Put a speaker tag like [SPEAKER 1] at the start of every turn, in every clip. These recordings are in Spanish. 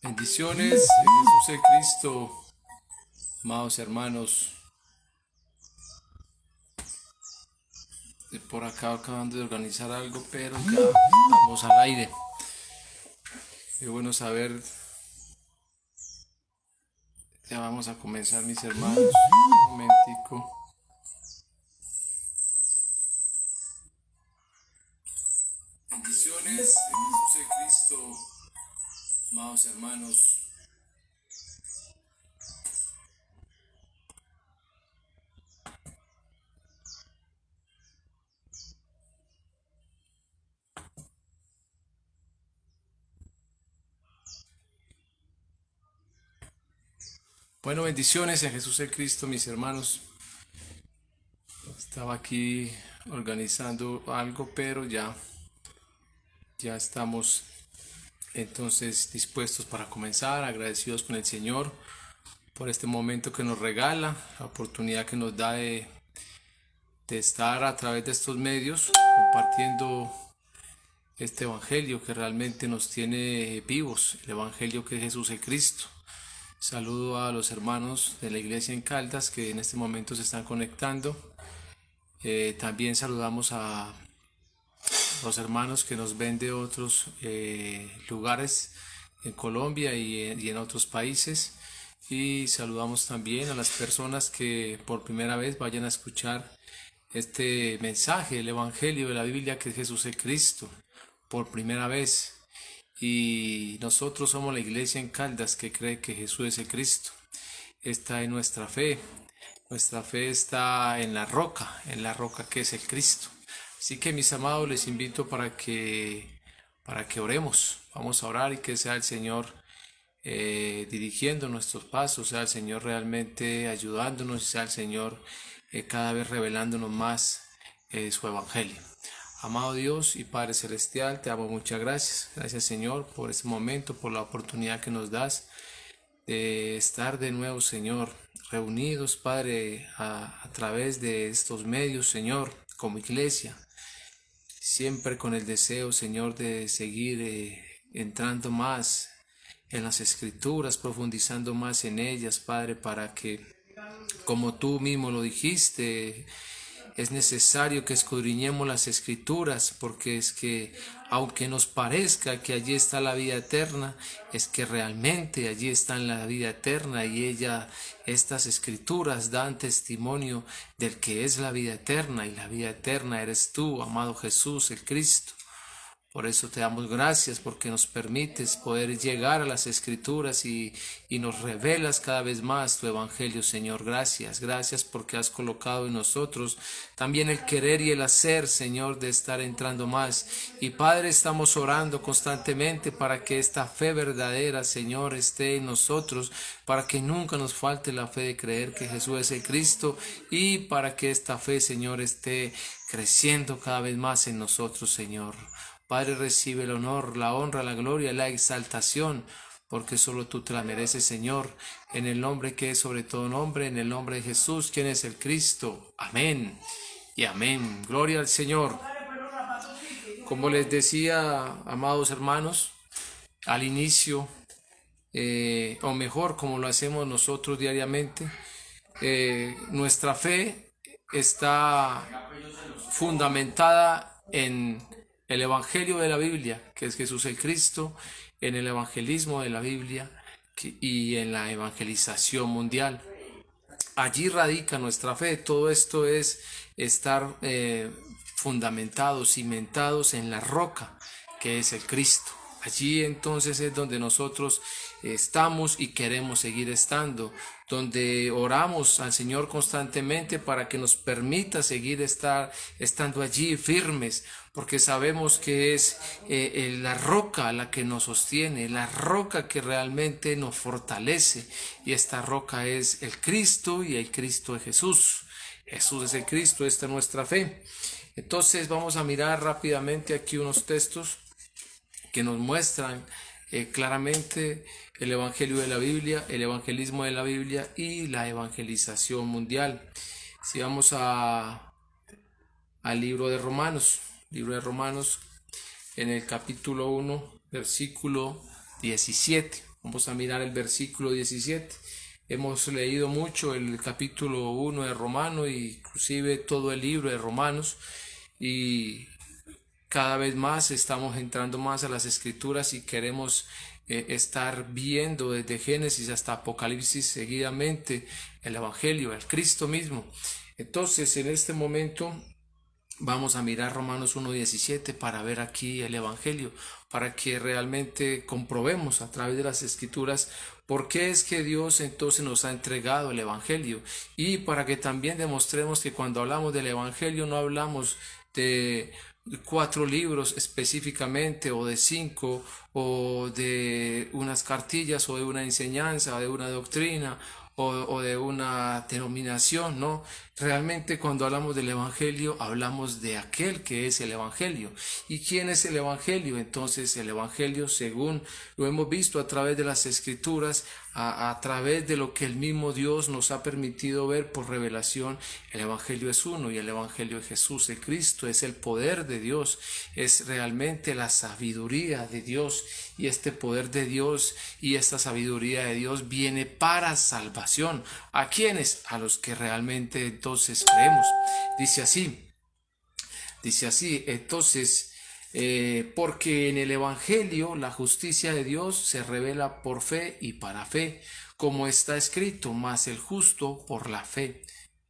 [SPEAKER 1] Bendiciones en Jesús el Cristo, amados hermanos. Por acá acabando de organizar algo, pero ya estamos al aire. Es bueno saber. Ya vamos a comenzar, mis hermanos. Un momentico. Bendiciones en Jesús el Cristo, amados hermanos. Bueno, bendiciones en Jesús el Cristo, mis hermanos. Estaba aquí organizando algo, pero ya estamos entonces dispuestos para comenzar, agradecidos con el Señor por este momento que nos regala, la oportunidad que nos da de estar a través de estos medios compartiendo este evangelio que realmente nos tiene vivos, el evangelio que es Jesús el Cristo. Saludo a los hermanos de la iglesia en Caldas que en este momento se están conectando. También saludamos a los hermanos que nos ven de otros lugares en Colombia y en otros países. Y saludamos también a las personas que por primera vez vayan a escuchar este mensaje, el Evangelio de la Biblia que es Jesús el Cristo, por primera vez. Y nosotros somos la iglesia en Caldas que cree que Jesús es el Cristo. Esta es nuestra fe. Nuestra fe está en la roca que es el Cristo. Así que mis amados, les invito para que oremos. Vamos a orar y que sea el Señor dirigiendo nuestros pasos, sea el Señor realmente ayudándonos y sea el Señor cada vez revelándonos más su evangelio. Amado Dios y Padre Celestial, te amo, muchas gracias. Gracias, Señor, por este momento, por la oportunidad que nos das de estar de nuevo, Señor, reunidos, Padre, a través de estos medios, Señor, como iglesia, siempre con el deseo, Señor, de seguir entrando más en las Escrituras, profundizando más en ellas, Padre, para que, como tú mismo lo dijiste, es necesario que escudriñemos las Escrituras, porque es que aunque nos parezca que allí está la vida eterna, es que realmente allí está la vida eterna y estas Escrituras dan testimonio del que es la vida eterna, y la vida eterna eres tú, amado Jesús, el Cristo. Por eso te damos gracias porque nos permites poder llegar a las Escrituras y nos revelas cada vez más tu Evangelio, Señor. Gracias, gracias porque has colocado en nosotros también el querer y el hacer, Señor, de estar entrando más. Y Padre, estamos orando constantemente para que esta fe verdadera, Señor, esté en nosotros, para que nunca nos falte la fe de creer que Jesús es el Cristo y para que esta fe, Señor, esté creciendo cada vez más en nosotros, Señor. Padre, recibe el honor, la honra, la gloria, la exaltación, porque solo tú te la mereces, Señor, en el nombre que es sobre todo nombre, en el nombre de Jesús, quien es el Cristo. Amén y amén. Gloria al Señor. Como les decía, amados hermanos, al inicio, o mejor, como lo hacemos nosotros diariamente, nuestra fe está fundamentada en el Evangelio de la Biblia, que es Jesús el Cristo, en el evangelismo de la Biblia y en la evangelización mundial. Allí radica nuestra fe. Todo esto es estar fundamentados, cimentados en la roca, que es el Cristo. Allí entonces es donde nosotros estamos y queremos seguir estando, donde oramos al Señor constantemente para que nos permita seguir estando allí firmes, porque sabemos que es la roca la que nos sostiene, la roca que realmente nos fortalece, y esta roca es el Cristo y el Cristo es Jesús. Jesús es el Cristo, esta es nuestra fe. Entonces vamos a mirar rápidamente aquí unos textos que nos muestran claramente el Evangelio de la Biblia, el evangelismo de la Biblia y la evangelización mundial. Si vamos al libro de Romanos, en el capítulo 1, versículo 17. Vamos a mirar el versículo 17. Hemos leído mucho el capítulo 1 de Romanos, inclusive todo el libro de Romanos, y cada vez más estamos entrando más a las escrituras y queremos estar viendo desde Génesis hasta Apocalipsis seguidamente el Evangelio, el Cristo mismo. Entonces, en este momento vamos a mirar Romanos 1:17 para ver aquí el Evangelio, para que realmente comprobemos a través de las Escrituras por qué es que Dios entonces nos ha entregado el Evangelio, y para que también demostremos que cuando hablamos del Evangelio no hablamos de 4 libros específicamente, o de 5, o de unas cartillas, o de una enseñanza, o de una doctrina, o de una denominación, ¿no? Realmente cuando hablamos del Evangelio hablamos de aquel que es el Evangelio. ¿Y quién es el Evangelio? Entonces el Evangelio, según lo hemos visto a través de las Escrituras, a través de lo que el mismo Dios nos ha permitido ver por revelación, el Evangelio es uno, y el Evangelio es Jesús, el Cristo, es el poder de Dios, es realmente la sabiduría de Dios, y este poder de Dios y esta sabiduría de Dios viene para salvación. ¿A quiénes? A los que realmente entonces creemos. Dice así, entonces, porque en el Evangelio la justicia de Dios se revela por fe y para fe, como está escrito, mas el justo por la fe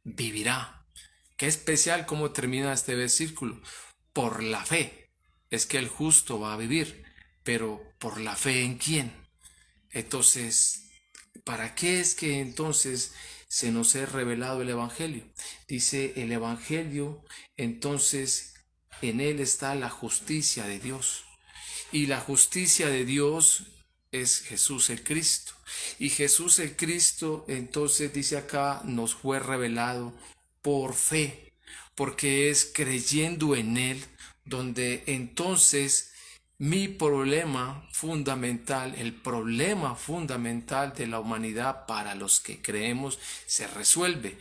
[SPEAKER 1] vivirá. Qué especial cómo termina este versículo. Por la fe. Es que el justo va a vivir, pero ¿por la fe en quién? Entonces, ¿para qué es que entonces se nos ha revelado el Evangelio? Dice el Evangelio, entonces en él está la justicia de Dios. Y la justicia de Dios es Jesús el Cristo. Y Jesús el Cristo, entonces dice acá, nos fue revelado por fe, porque es creyendo en él donde entonces mi problema fundamental, el problema fundamental de la humanidad para los que creemos, se resuelve.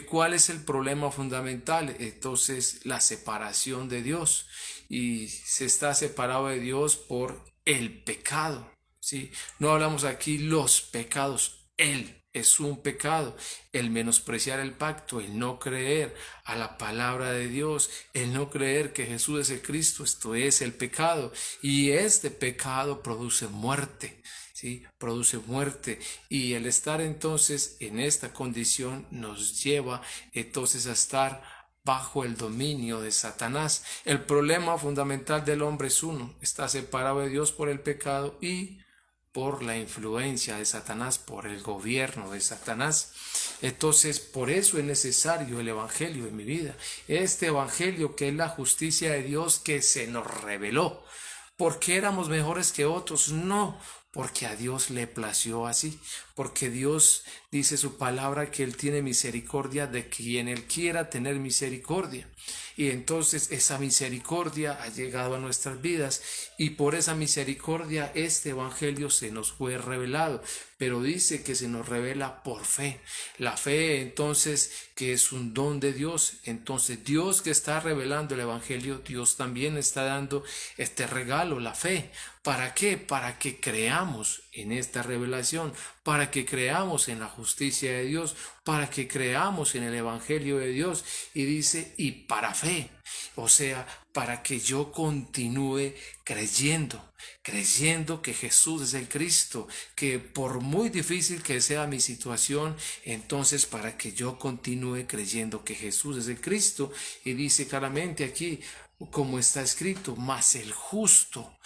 [SPEAKER 1] ¿Cuál es el problema fundamental? Entonces, la separación de Dios. Y se está separado de Dios por el pecado, ¿sí? No hablamos aquí los pecados, Él es un pecado, el menospreciar el pacto, el no creer a la palabra de Dios, el no creer que Jesús es el Cristo, esto es el pecado, y este pecado produce muerte, ¿sí? Produce muerte, y el estar entonces en esta condición nos lleva entonces a estar bajo el dominio de Satanás. El problema fundamental del hombre es uno, está separado de Dios por el pecado y por la influencia de Satanás, por el gobierno de Satanás. Entonces, por eso es necesario el Evangelio en mi vida. Este Evangelio que es la justicia de Dios que se nos reveló. ¿Por qué éramos mejores que otros? No, porque a Dios le plació así. Porque Dios dice su palabra que Él tiene misericordia de quien Él quiera tener misericordia. Y entonces esa misericordia ha llegado a nuestras vidas, y por esa misericordia este Evangelio se nos fue revelado, pero dice que se nos revela por fe. La fe entonces que es un don de Dios. Entonces Dios que está revelando el Evangelio, Dios también está dando este regalo, la fe. ¿Para qué? Para que creamos en esta revelación, para que creamos en la justicia de Dios, para que creamos en el Evangelio de Dios. Y dice, y para fe, o sea, para que yo continúe creyendo que Jesús es el Cristo, que por muy difícil que sea mi situación, entonces para que yo continúe creyendo que Jesús es el Cristo. Y dice claramente aquí, como está escrito, mas el justo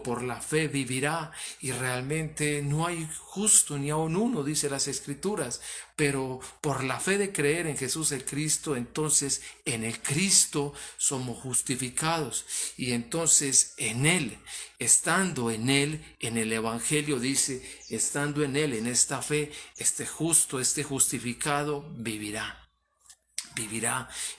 [SPEAKER 1] por la fe vivirá. Y realmente no hay justo ni aun uno, dice las Escrituras, pero por la fe de creer en Jesús el Cristo, entonces en el Cristo somos justificados. Y entonces en Él, estando en Él, en el Evangelio dice, estando en Él, en esta fe, este justo, este justificado vivirá.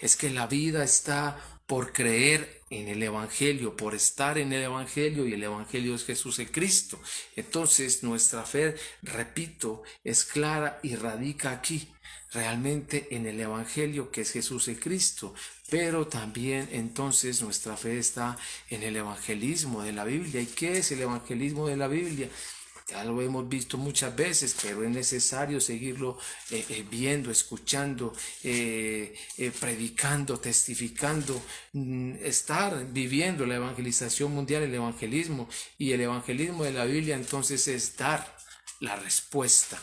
[SPEAKER 1] Es que la vida está por creer en el Evangelio, por estar en el Evangelio, y el Evangelio es Jesús el Cristo. Entonces nuestra fe, repito, es clara y radica aquí, realmente en el Evangelio que es Jesús el Cristo, pero también entonces nuestra fe está en el evangelismo de la Biblia. ¿Y qué es el evangelismo de la Biblia? Ya lo hemos visto muchas veces, pero es necesario seguirlo viendo, escuchando, predicando, testificando, estar viviendo la evangelización mundial, el evangelismo. Y el evangelismo de la Biblia entonces es dar la respuesta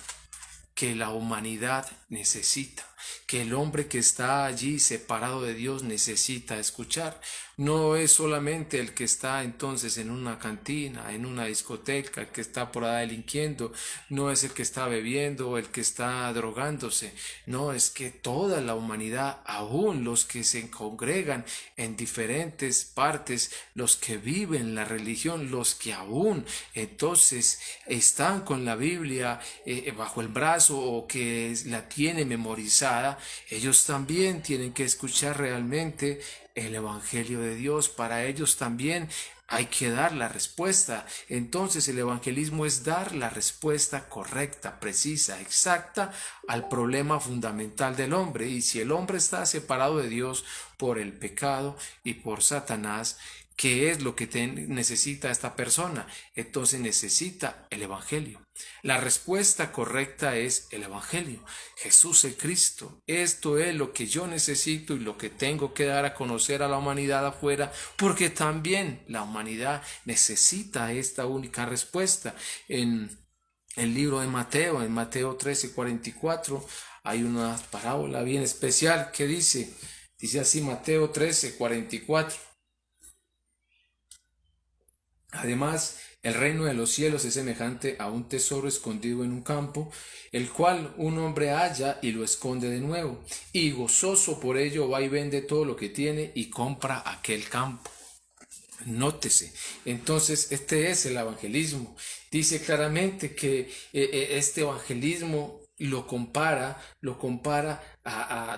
[SPEAKER 1] que la humanidad necesita, que el hombre que está allí separado de Dios necesita escuchar. No es solamente el que está entonces en una cantina, en una discoteca, el que está por ahí delinquiendo, no es el que está bebiendo o el que está drogándose, no, es que toda la humanidad, aún los que se congregan en diferentes partes, los que viven la religión, los que aún entonces están con la Biblia bajo el brazo o que la tienen memorizada, ellos también tienen que escuchar realmente el Evangelio de Dios. Para ellos también hay que dar la respuesta. Entonces el evangelismo es dar la respuesta correcta, precisa, exacta al problema fundamental del hombre. Y si el hombre está separado de Dios por el pecado y por Satanás, ¿qué es lo que necesita esta persona? Entonces necesita el Evangelio. La respuesta correcta es el Evangelio. Jesús el Cristo. Esto es lo que yo necesito y lo que tengo que dar a conocer a la humanidad afuera, porque también la humanidad necesita esta única respuesta. En el libro de Mateo, en Mateo 13:44, hay una parábola bien especial que dice así Mateo 13:44. Además, el reino de los cielos es semejante a un tesoro escondido en un campo, el cual un hombre halla y lo esconde de nuevo, y gozoso por ello va y vende todo lo que tiene y compra aquel campo. Nótese, entonces este es el evangelismo. Dice claramente que este evangelismo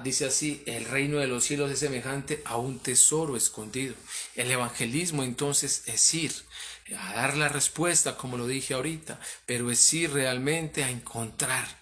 [SPEAKER 1] dice así, el reino de los cielos es semejante a un tesoro escondido. El evangelismo entonces es ir a dar la respuesta, como lo dije ahorita, pero es ir realmente a encontrar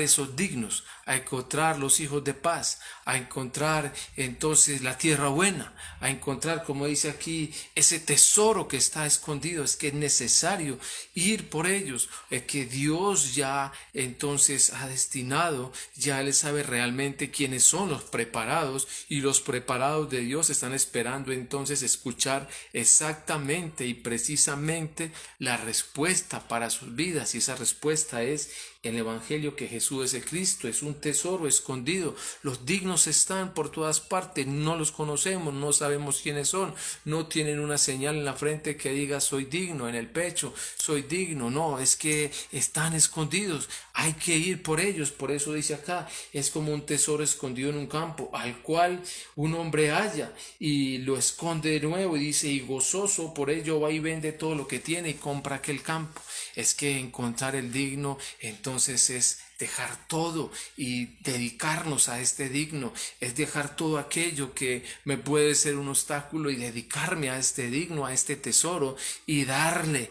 [SPEAKER 1] esos dignos, a encontrar los hijos de paz, a encontrar entonces la tierra buena, a encontrar, como dice aquí, ese tesoro que está escondido. Es que es necesario ir por ellos, es que Dios ya entonces ha destinado, ya Él sabe realmente quiénes son los preparados, y los preparados de Dios están esperando entonces escuchar exactamente y precisamente la respuesta para sus vidas, y esa respuesta es el Evangelio, que Jesús es el Cristo, es un tesoro escondido. Los dignos están por todas partes, no los conocemos, no sabemos quiénes son, no tienen una señal en la frente que diga soy digno, en el pecho soy digno, no, es que están escondidos, hay que ir por ellos. Por eso dice acá, es como un tesoro escondido en un campo, al cual un hombre halla y lo esconde de nuevo, y dice, y gozoso por ello va y vende todo lo que tiene y compra aquel campo. Es que encontrar el digno entonces es dejar todo y dedicarnos a este digno, es dejar todo aquello que me puede ser un obstáculo y dedicarme a este digno, a este tesoro, y darle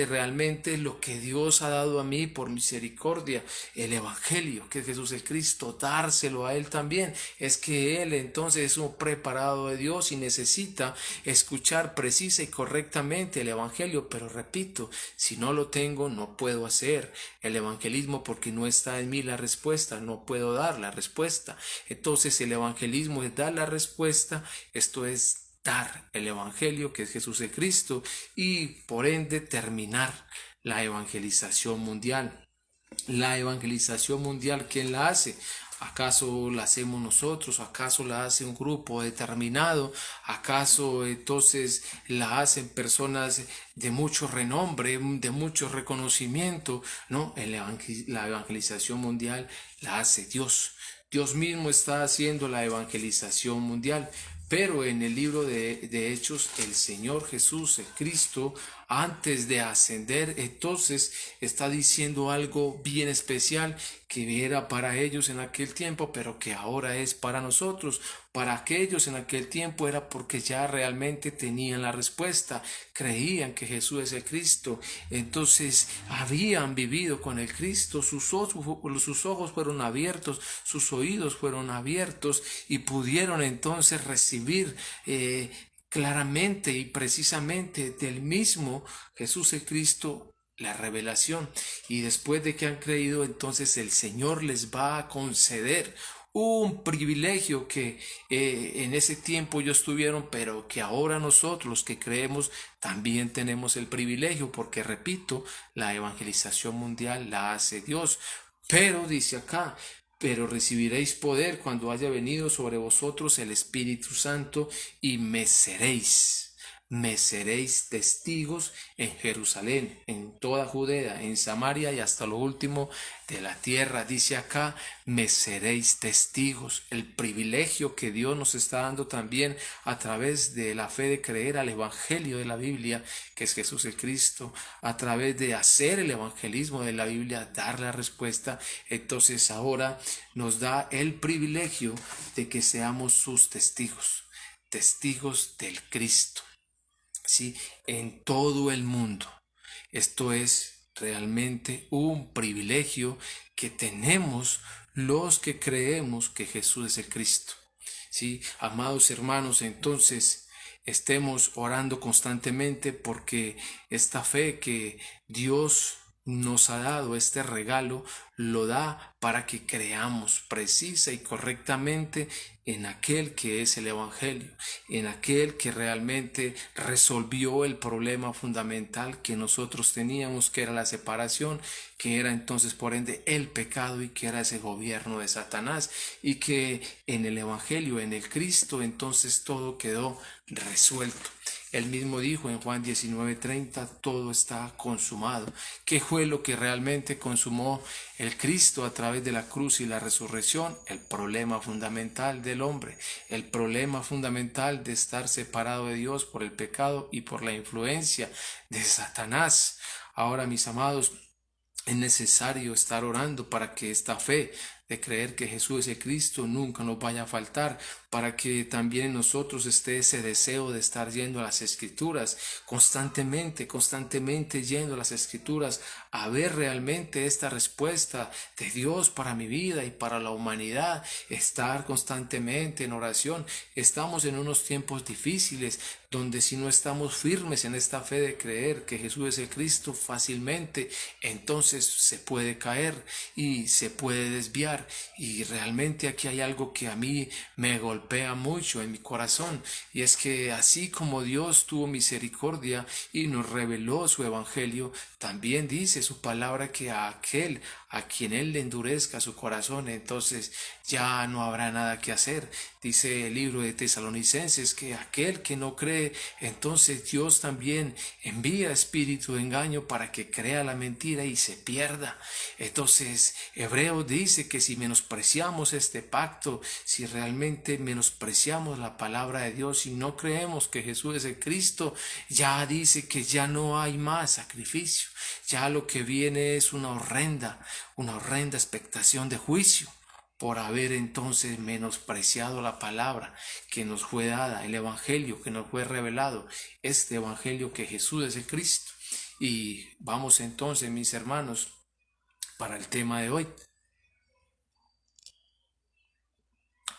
[SPEAKER 1] realmente lo que Dios ha dado a mí por misericordia, el Evangelio, que es Jesús el Cristo, dárselo a Él también. Es que Él entonces es un preparado de Dios y necesita escuchar precisa y correctamente el Evangelio, pero repito, si no lo tengo, no puedo hacer el evangelismo, porque no está en mí la respuesta, no puedo dar la respuesta. Entonces el evangelismo es dar la respuesta, esto es dar el evangelio, que es Jesús el Cristo, y por ende terminar la evangelización mundial. La evangelización mundial, ¿quién la hace? ¿Acaso la hacemos nosotros? ¿Acaso la hace un grupo determinado? ¿Acaso entonces la hacen personas de mucho renombre, de mucho reconocimiento? No, la evangelización mundial la hace Dios. Dios mismo está haciendo la evangelización mundial. Pero en el libro de Hechos, el Señor Jesús, el Cristo, antes de ascender, entonces está diciendo algo bien especial que era para ellos en aquel tiempo, pero que ahora es para nosotros. Para aquellos en aquel tiempo era porque ya realmente tenían la respuesta, creían que Jesús es el Cristo, entonces habían vivido con el Cristo, sus ojos fueron abiertos, sus oídos fueron abiertos, y pudieron entonces recibir claramente y precisamente del mismo Jesús el Cristo la revelación. Y después de que han creído, entonces el Señor les va a conceder un privilegio que en ese tiempo ellos tuvieron, pero que ahora nosotros los que creemos también tenemos el privilegio, porque repito, la evangelización mundial la hace Dios. Pero dice acá, pero recibiréis poder cuando haya venido sobre vosotros el Espíritu Santo y me seréis testigos en Jerusalén, en toda Judea, en Samaria y hasta lo último de la tierra. Dice acá, me seréis testigos. El privilegio que Dios nos está dando también a través de la fe de creer al Evangelio de la Biblia, que es Jesús el Cristo, a través de hacer el evangelismo de la Biblia, dar la respuesta. Entonces ahora nos da el privilegio de que seamos sus testigos, testigos del Cristo. ¿Sí? En todo el mundo. Esto es realmente un privilegio que tenemos los que creemos que Jesús es el Cristo. ¿Sí? Amados hermanos, entonces estemos orando constantemente porque esta fe que Dios nos ha dado, este regalo, lo da para que creamos precisa y correctamente en aquel que es el Evangelio, en aquel que realmente resolvió el problema fundamental que nosotros teníamos, que era la separación, que era entonces por ende el pecado y que era ese gobierno de Satanás, y que en el Evangelio, en el Cristo, entonces todo quedó resuelto. Él mismo dijo en Juan 19:30, todo está consumado. ¿Qué fue lo que realmente consumó el Cristo a través de la cruz y la resurrección? El problema fundamental del hombre, el problema fundamental de estar separado de Dios por el pecado y por la influencia de Satanás. Ahora, mis amados, es necesario estar orando para que esta fe de creer que Jesús es el Cristo nunca nos vaya a faltar, para que también en nosotros esté ese deseo de estar yendo a las Escrituras, constantemente yendo a las Escrituras, a ver realmente esta respuesta de Dios para mi vida y para la humanidad, estar constantemente en oración. Estamos en unos tiempos difíciles, donde si no estamos firmes en esta fe de creer que Jesús es el Cristo fácilmente, entonces se puede caer y se puede desviar. Y realmente aquí hay algo que a mí me golpea mucho en mi corazón, y es que así como Dios tuvo misericordia y nos reveló su evangelio, también dice su palabra que a aquel a quien Él le endurezca su corazón, entonces ya no habrá nada que hacer. Dice el libro de Tesalonicenses que aquel que no cree, entonces Dios también envía espíritu de engaño para que crea la mentira y se pierda. Entonces Hebreos dice que si menospreciamos este pacto, si realmente menospreciamos la palabra de Dios y no creemos que Jesús es el Cristo, ya dice que ya no hay más sacrificio, ya lo que viene es una horrenda expectación de juicio por haber entonces menospreciado la palabra que nos fue dada, el evangelio que nos fue revelado, este evangelio que Jesús es el Cristo. Y vamos entonces, mis hermanos, para el tema de hoy.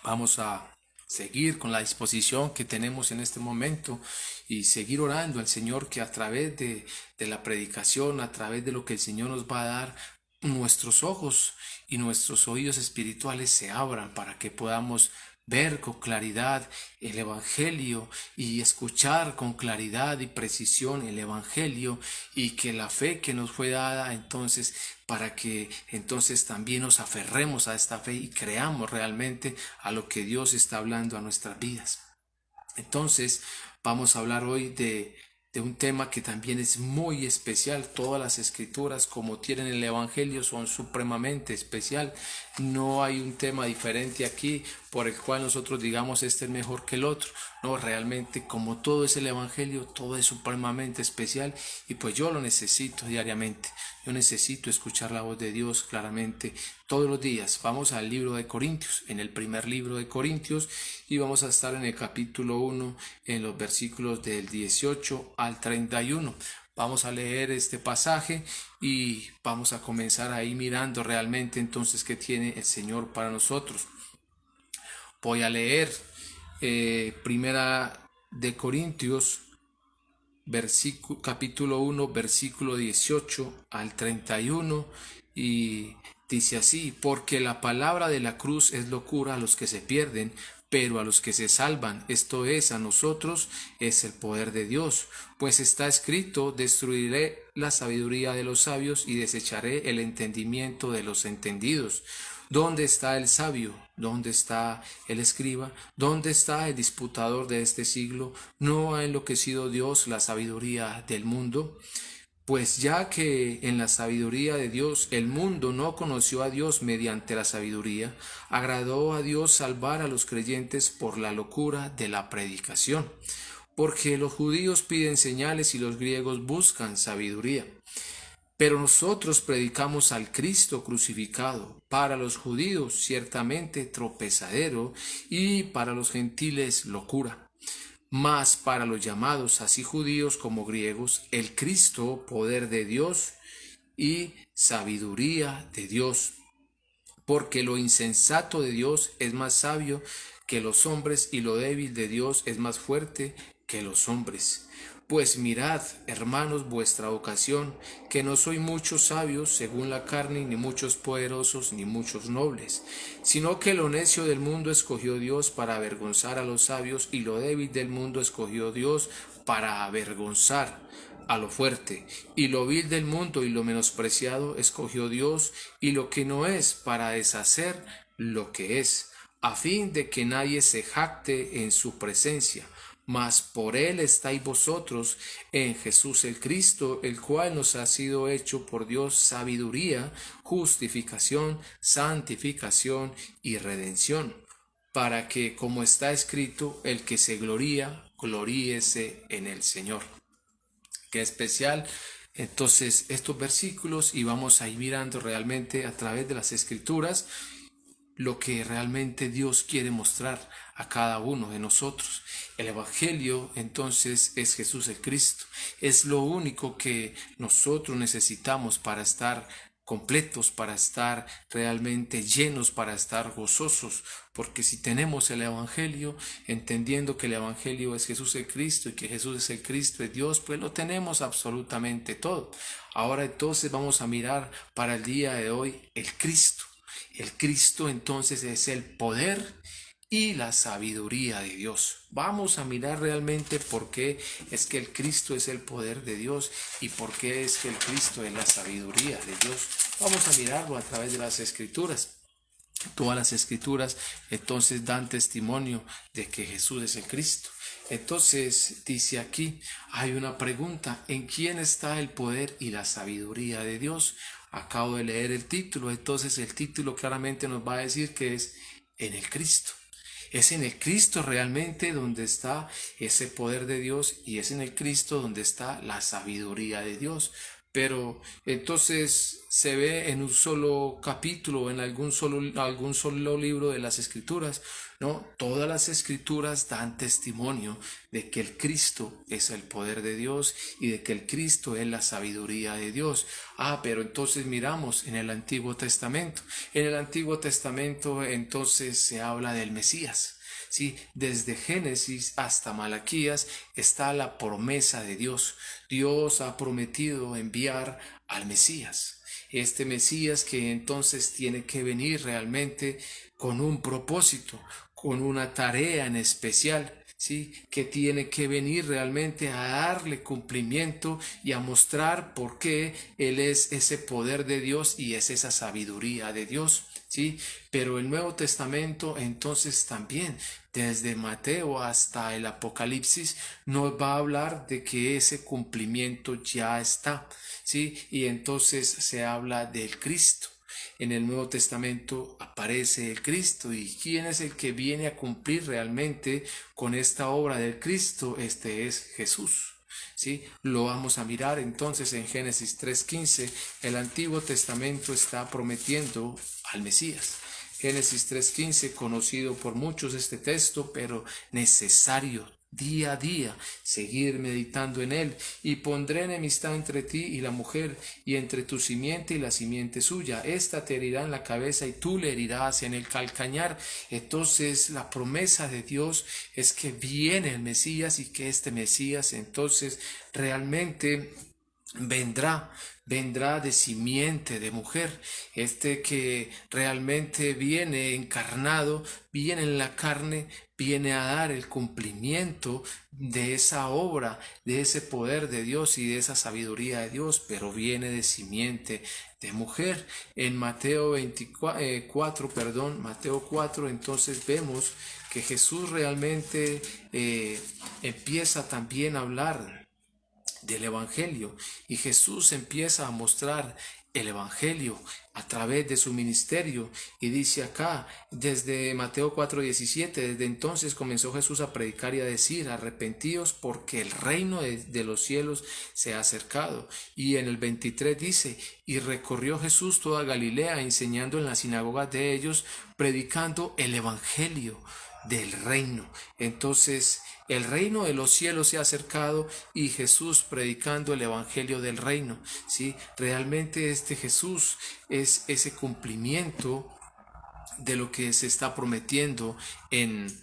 [SPEAKER 1] Vamos a seguir con la disposición que tenemos en este momento y seguir orando al Señor que a través de la predicación, a través de lo que el Señor nos va a dar, nuestros ojos y nuestros oídos espirituales se abran para que podamos ver con claridad el Evangelio y escuchar con claridad y precisión el Evangelio, y que la fe que nos fue dada entonces, para que entonces también nos aferremos a esta fe y creamos realmente a lo que Dios está hablando a nuestras vidas. Entonces vamos a hablar hoy de un tema que también es muy especial. Todas las escrituras, como tienen el Evangelio, son supremamente especial. No hay un tema diferente aquí por el cual nosotros digamos este es mejor que el otro. No, realmente como todo es el Evangelio, todo es supremamente especial, y pues yo lo necesito diariamente. Yo necesito escuchar la voz de Dios claramente todos los días. Vamos al libro de Corintios, en el primer libro de Corintios, y vamos a estar en el capítulo 1, en los versículos del 18 al 31. Vamos a leer este pasaje y vamos a comenzar ahí mirando realmente entonces qué tiene el Señor para nosotros. Voy a leer primera de Corintios capítulo 1, versículo 18 al 31, y dice así: porque la palabra de la cruz es locura a los que se pierden, pero a los que se salvan, esto es, a nosotros, es el poder de Dios. Pues está escrito: destruiré la sabiduría de los sabios y desecharé el entendimiento de los entendidos. ¿Dónde está el sabio? ¿Dónde está el escriba? ¿Dónde está el disputador de este siglo? ¿No ha enloquecido Dios la sabiduría del mundo? Pues ya que en la sabiduría de Dios el mundo no conoció a Dios mediante la sabiduría, agradó a Dios salvar a los creyentes por la locura de la predicación. Porque los judíos piden señales y los griegos buscan sabiduría. Pero nosotros predicamos al Cristo crucificado, para los judíos ciertamente tropezadero y para los gentiles locura. Mas para los llamados, así judíos como griegos, el Cristo, poder de Dios y sabiduría de Dios. Porque lo insensato de Dios es más sabio que los hombres, y lo débil de Dios es más fuerte que los hombres. Pues mirad, hermanos, vuestra vocación, que no soy muchos sabios según la carne, ni muchos poderosos, ni muchos nobles, sino que lo necio del mundo escogió Dios para avergonzar a los sabios, y lo débil del mundo escogió Dios para avergonzar a lo fuerte, y lo vil del mundo y lo menospreciado escogió Dios, y lo que no es, para deshacer lo que es, a fin de que nadie se jacte en su presencia. Mas por él estáis vosotros en Jesús el Cristo, el cual nos ha sido hecho por Dios sabiduría, justificación, santificación y redención, para que, como está escrito, el que se gloría, gloríese en el Señor. Qué especial entonces estos versículos, y vamos a ir mirando realmente a través de las Escrituras lo que realmente Dios quiere mostrar a cada uno de nosotros. El Evangelio entonces es Jesús el Cristo. Es lo único que nosotros necesitamos para estar completos, para estar realmente llenos, para estar gozosos, porque si tenemos el Evangelio, entendiendo que el Evangelio es Jesús el Cristo y que Jesús es el Cristo de Dios, pues lo tenemos absolutamente todo. Ahora entonces vamos a mirar para el día de hoy el Cristo. El Cristo entonces es el poder y la sabiduría de Dios. Vamos a mirar realmente por qué es que el Cristo es el poder de Dios y por qué es que el Cristo es la sabiduría de Dios. Vamos a mirarlo a través de las Escrituras. Todas las Escrituras entonces dan testimonio de que Jesús es el Cristo. Entonces dice aquí, hay una pregunta: ¿en quién está el poder y la sabiduría de Dios? Acabo de leer el título, entonces el título claramente nos va a decir que es en el Cristo. Es en el Cristo realmente donde está ese poder de Dios, y es en el Cristo donde está la sabiduría de Dios. Pero entonces se ve en un solo capítulo, en algún solo libro de las Escrituras, ¿no? Todas las Escrituras dan testimonio de que el Cristo es el poder de Dios y de que el Cristo es la sabiduría de Dios. Pero entonces miramos en el Antiguo Testamento. En el Antiguo Testamento entonces se habla del Mesías. Sí, desde Génesis hasta Malaquías está la promesa de Dios. Dios ha prometido enviar al Mesías. Este Mesías que entonces tiene que venir realmente con un propósito, con una tarea en especial. ¿Sí? Que tiene que venir realmente a darle cumplimiento y a mostrar por qué Él es ese poder de Dios y es esa sabiduría de Dios. ¿Sí? Pero el Nuevo Testamento entonces también, desde Mateo hasta el Apocalipsis, nos va a hablar de que ese cumplimiento ya está. ¿Sí? Y entonces se habla del Cristo. En el Nuevo Testamento aparece el Cristo, y ¿quién es el que viene a cumplir realmente con esta obra del Cristo? Este es Jesús. ¿Sí? Lo vamos a mirar entonces en Génesis 3:15. El Antiguo Testamento está prometiendo al Mesías. Génesis 3:15, conocido por muchos este texto, pero necesario día a día, seguir meditando en él. Y pondré enemistad entre ti y la mujer, y entre tu simiente y la simiente suya. Esta te herirá en la cabeza y tú le herirás en el calcañar. Entonces la promesa de Dios es que viene el Mesías, y que este Mesías entonces realmente vendrá de simiente de mujer. Este que realmente viene encarnado, viene en la carne, viene a dar el cumplimiento de esa obra, de ese poder de Dios y de esa sabiduría de Dios, pero viene de simiente de mujer. En Mateo 4, entonces vemos que Jesús realmente empieza también a hablar del Evangelio, y Jesús empieza a mostrar el Evangelio a través de su ministerio, y dice acá desde Mateo 4:17: desde entonces comenzó Jesús a predicar y a decir: arrepentíos, porque el reino de los cielos se ha acercado. Y en el 23 dice: y recorrió Jesús toda Galilea, enseñando en las sinagogas de ellos, predicando el Evangelio del reino. Entonces el reino de los cielos se ha acercado, y Jesús predicando el evangelio del reino. ¿Sí? Realmente este Jesús es ese cumplimiento de lo que se está prometiendo en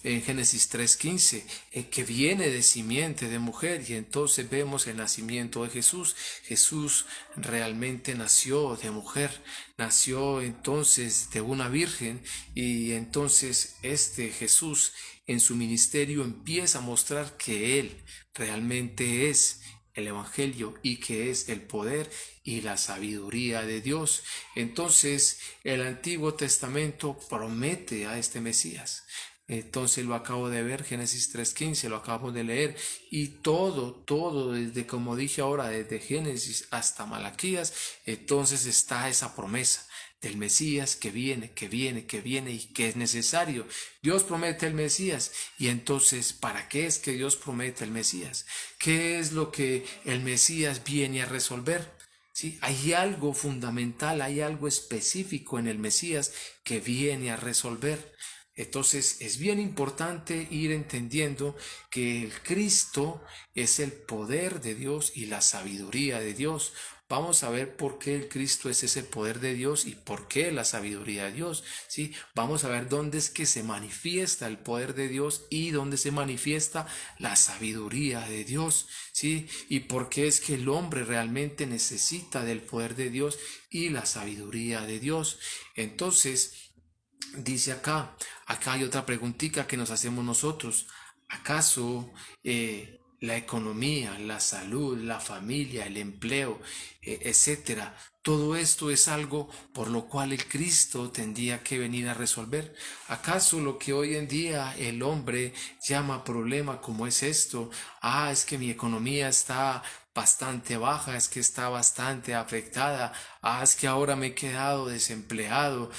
[SPEAKER 1] Génesis 3:15, que viene de simiente de mujer. Y entonces vemos el nacimiento de Jesús. Jesús realmente nació de mujer, nació entonces de una virgen, y entonces este Jesús en su ministerio empieza a mostrar que Él realmente es el Evangelio, y que es el poder y la sabiduría de Dios. Entonces el Antiguo Testamento promete a este Mesías. Entonces lo acabo de ver, Génesis 3:15, lo acabamos de leer, y todo, desde, como dije ahora, desde Génesis hasta Malaquías, entonces está esa promesa del Mesías que viene y que es necesario. Dios promete el Mesías, y entonces, ¿para qué es que Dios promete el Mesías? ¿Qué es lo que el Mesías viene a resolver? ¿Sí? Hay algo fundamental, hay algo específico en el Mesías que viene a resolver. Entonces es bien importante ir entendiendo que el Cristo es el poder de Dios y la sabiduría de Dios. Vamos a ver por qué el Cristo es ese poder de Dios y por qué la sabiduría de Dios. ¿Sí? Vamos a ver dónde es que se manifiesta el poder de Dios y dónde se manifiesta la sabiduría de Dios. ¿Sí? Y por qué es que el hombre realmente necesita del poder de Dios y la sabiduría de Dios. Entonces, dice acá hay otra preguntita que nos hacemos nosotros. ¿Acaso la economía, la salud, la familia, el empleo, etcétera, todo esto es algo por lo cual el Cristo tendría que venir a resolver? ¿Acaso lo que hoy en día el hombre llama problema, como es esto? Es que mi economía está bastante baja, es que está bastante afectada, es que ahora me he quedado desempleado,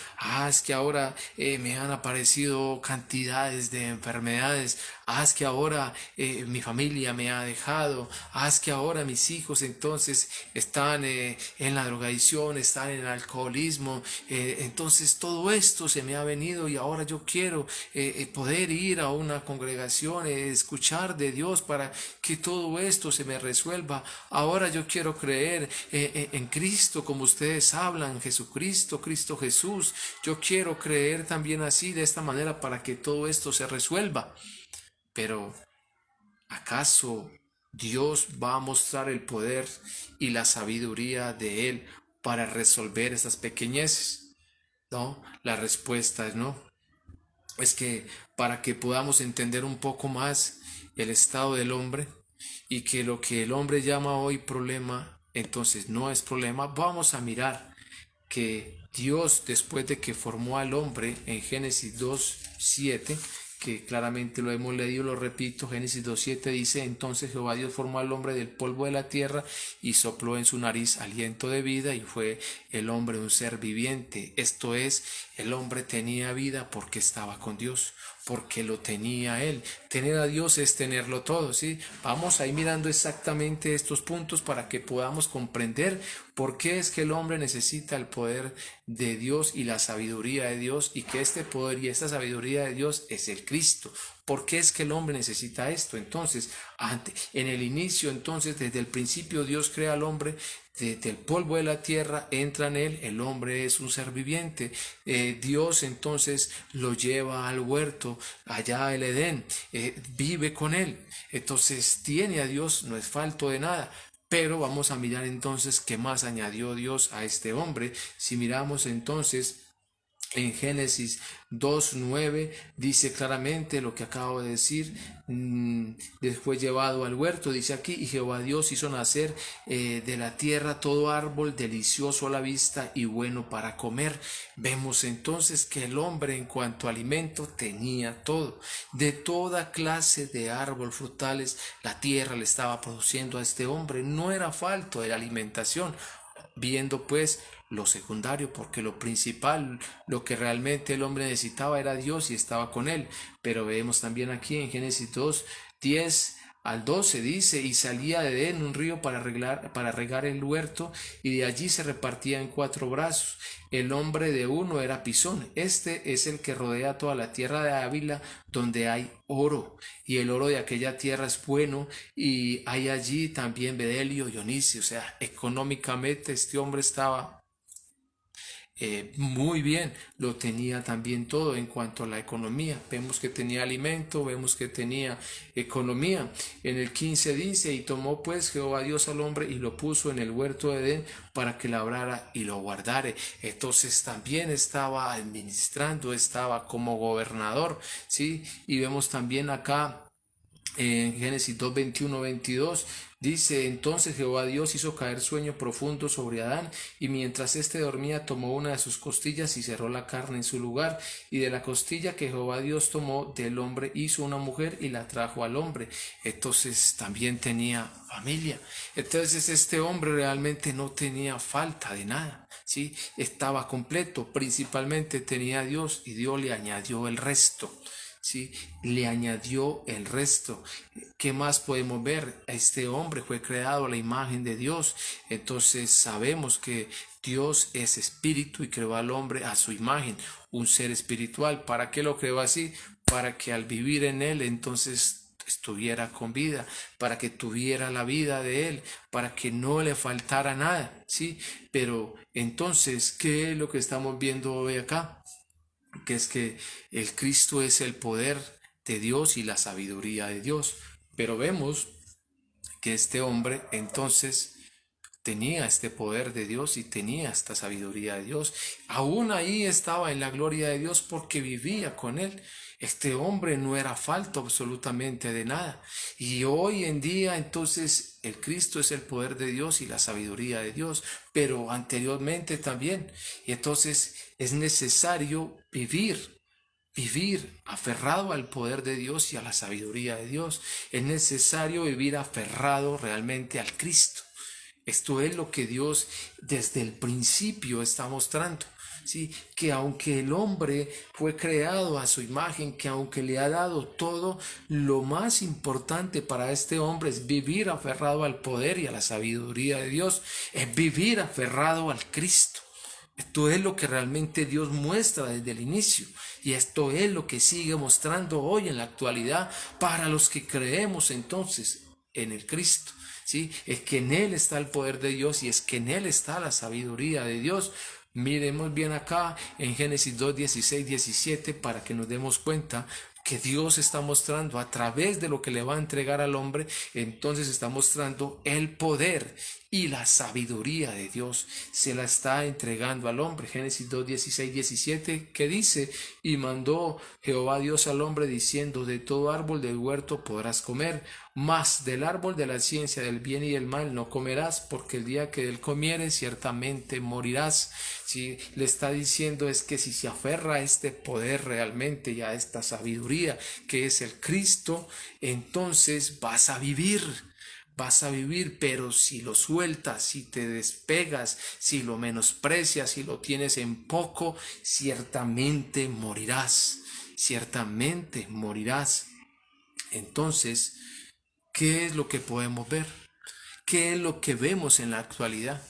[SPEAKER 1] es que ahora me han aparecido cantidades de enfermedades, es que ahora mi familia me ha dejado, es que ahora mis hijos entonces están en la drogadicción, están en el alcoholismo, entonces todo esto se me ha venido, y ahora yo quiero poder ir a una congregación, escuchar de Dios para que todo esto se me resuelva. Ahora yo quiero creer en Cristo, como ustedes hablan, Jesucristo, Cristo Jesús. Yo quiero creer también así, de esta manera, para que todo esto se resuelva. Pero, ¿acaso Dios va a mostrar el poder y la sabiduría de Él para resolver estas pequeñeces? No, la respuesta es no. Es que para que podamos entender un poco más el estado del hombre, y que lo que el hombre llama hoy problema, entonces no es problema, vamos a mirar que Dios, después de que formó al hombre en Génesis 2:7, que claramente lo hemos leído, lo repito, Génesis 2:7 dice: entonces Jehová Dios formó al hombre del polvo de la tierra y sopló en su nariz aliento de vida, y fue el hombre un ser viviente. Esto es, el hombre tenía vida porque estaba con Dios, porque lo tenía Él. Tener a Dios es tenerlo todo, ¿sí? Vamos a ir mirando exactamente estos puntos para que podamos comprender ¿Por qué es que el hombre necesita el poder de Dios y la sabiduría de Dios, y que este poder y esta sabiduría de Dios es el Cristo? ¿Por qué es que el hombre necesita esto? Entonces, en el inicio, entonces, desde el principio Dios crea al hombre, desde el polvo de la tierra entra en él, el hombre es un ser viviente. Dios entonces lo lleva al huerto, allá el Edén, vive con él, entonces tiene a Dios, no es falto de nada. Pero vamos a mirar entonces qué más añadió Dios a este hombre. Si miramos entonces en Génesis 2:9 dice claramente lo que acabo de decir. Después llevado al huerto, dice aquí, y Jehová Dios hizo nacer de la tierra todo árbol delicioso a la vista y bueno para comer. Vemos entonces que el hombre en cuanto a alimento tenía todo, de toda clase de árbol frutales la tierra le estaba produciendo a este hombre, no era falto de la alimentación. Viendo pues lo secundario, porque lo principal, lo que realmente el hombre necesitaba era Dios y estaba con él. Pero vemos también aquí en Génesis 2:10 al 12 dice, y salía de Edén un río para regar el huerto, y de allí se repartía en 4 brazos. El nombre de uno era Pisón. Este es el que rodea toda la tierra de Ávila, donde hay oro, y el oro de aquella tierra es bueno, y hay allí también bedelio y onice. O sea, económicamente este hombre estaba muy bien, lo tenía también todo en cuanto a la economía. Vemos que tenía alimento, vemos que tenía economía. En el 15 dice, y tomó pues Jehová Dios al hombre y lo puso en el huerto de Edén para que labrara y lo guardare. Entonces también estaba administrando, estaba como gobernador, ¿sí? Y vemos también acá en Génesis 2:21-22 dice, entonces Jehová Dios hizo caer sueño profundo sobre Adán, y mientras éste dormía tomó una de sus costillas y cerró la carne en su lugar, y de la costilla que Jehová Dios tomó del hombre hizo una mujer y la trajo al hombre. Entonces también tenía familia. Entonces este hombre realmente no tenía falta de nada, ¿sí? Estaba completo, principalmente tenía a Dios, y Dios le añadió el resto. Sí, le añadió el resto. ¿Qué más podemos ver? Este hombre fue creado a la imagen de Dios. Entonces sabemos que Dios es espíritu y creó al hombre a su imagen, un ser espiritual. ¿Para qué lo creó así? Para que al vivir en él entonces estuviera con vida, para que tuviera la vida de él, para que no le faltara nada, ¿sí? Pero entonces, ¿qué es lo que estamos viendo hoy acá? Que es que el Cristo es el poder de Dios y la sabiduría de Dios. Pero vemos que este hombre entonces tenía este poder de Dios y tenía esta sabiduría de Dios. Aún ahí estaba en la gloria de Dios porque vivía con él. Este hombre no era falto absolutamente de nada. Y hoy en día entonces el Cristo es el poder de Dios y la sabiduría de Dios, pero anteriormente también. Y entonces es necesario vivir aferrado al poder de Dios y a la sabiduría de Dios. Es necesario vivir aferrado realmente al Cristo. Esto es lo que Dios desde el principio está mostrando, ¿sí? Que aunque el hombre fue creado a su imagen, que aunque le ha dado todo, lo más importante para este hombre es vivir aferrado al poder y a la sabiduría de Dios, es vivir aferrado al Cristo. Esto es lo que realmente Dios muestra desde el inicio, y esto es lo que sigue mostrando hoy en la actualidad para los que creemos entonces en el Cristo. ¿Sí? Es que en Él está el poder de Dios y es que en Él está la sabiduría de Dios. Miremos bien acá en Génesis 2:16-17 para que nos demos cuenta que Dios está mostrando a través de lo que le va a entregar al hombre, entonces está mostrando el poder y la sabiduría de Dios. Se la está entregando al hombre. Génesis 2:16-17 que dice, y mandó Jehová Dios al hombre diciendo, de todo árbol del huerto podrás comer, mas del árbol de la ciencia del bien y del mal no comerás, porque el día que de él comieres ciertamente morirás. Si le está diciendo es que si se aferra a este poder realmente y a esta sabiduría que es el Cristo, entonces vas a vivir, pero si lo sueltas, si te despegas, si lo menosprecias, si lo tienes en poco, ciertamente morirás, ciertamente morirás. Entonces, ¿qué es lo que podemos ver? ¿Qué es lo que vemos en la actualidad?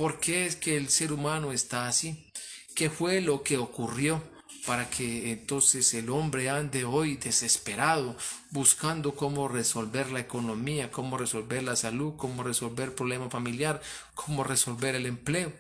[SPEAKER 1] ¿Por qué es que el ser humano está así? ¿Qué fue lo que ocurrió para que entonces el hombre ande hoy desesperado, buscando cómo resolver la economía, cómo resolver la salud, cómo resolver el problema familiar, cómo resolver el empleo?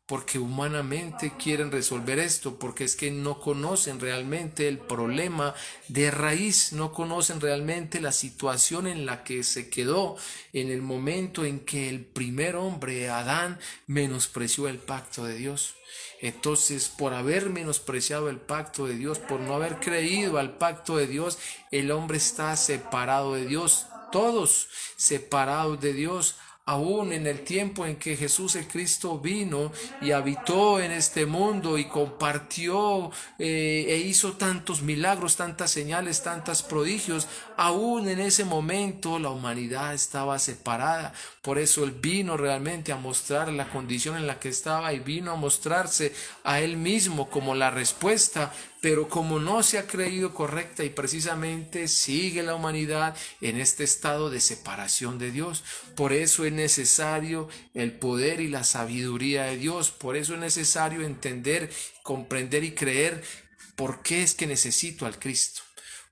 [SPEAKER 1] Porque humanamente quieren resolver esto, porque es que no conocen realmente el problema de raíz, no conocen realmente la situación en la que se quedó en el momento en que el primer hombre, Adán, menospreció el pacto de Dios. Entonces, por haber menospreciado el pacto de Dios, por no haber creído al pacto de Dios, el hombre está separado de Dios, todos separados de Dios. Aún en el tiempo en que Jesús el Cristo vino y habitó en este mundo y compartió e hizo tantos milagros, tantas señales, tantos prodigios, aún en ese momento la humanidad estaba separada. Por eso Él vino realmente a mostrar la condición en la que estaba y vino a mostrarse a Él mismo como la respuesta. Pero como no se ha creído correcta y precisamente sigue la humanidad en este estado de separación de Dios. Por eso es necesario el poder y la sabiduría de Dios. Por eso es necesario entender, comprender y creer por qué es que necesito al Cristo.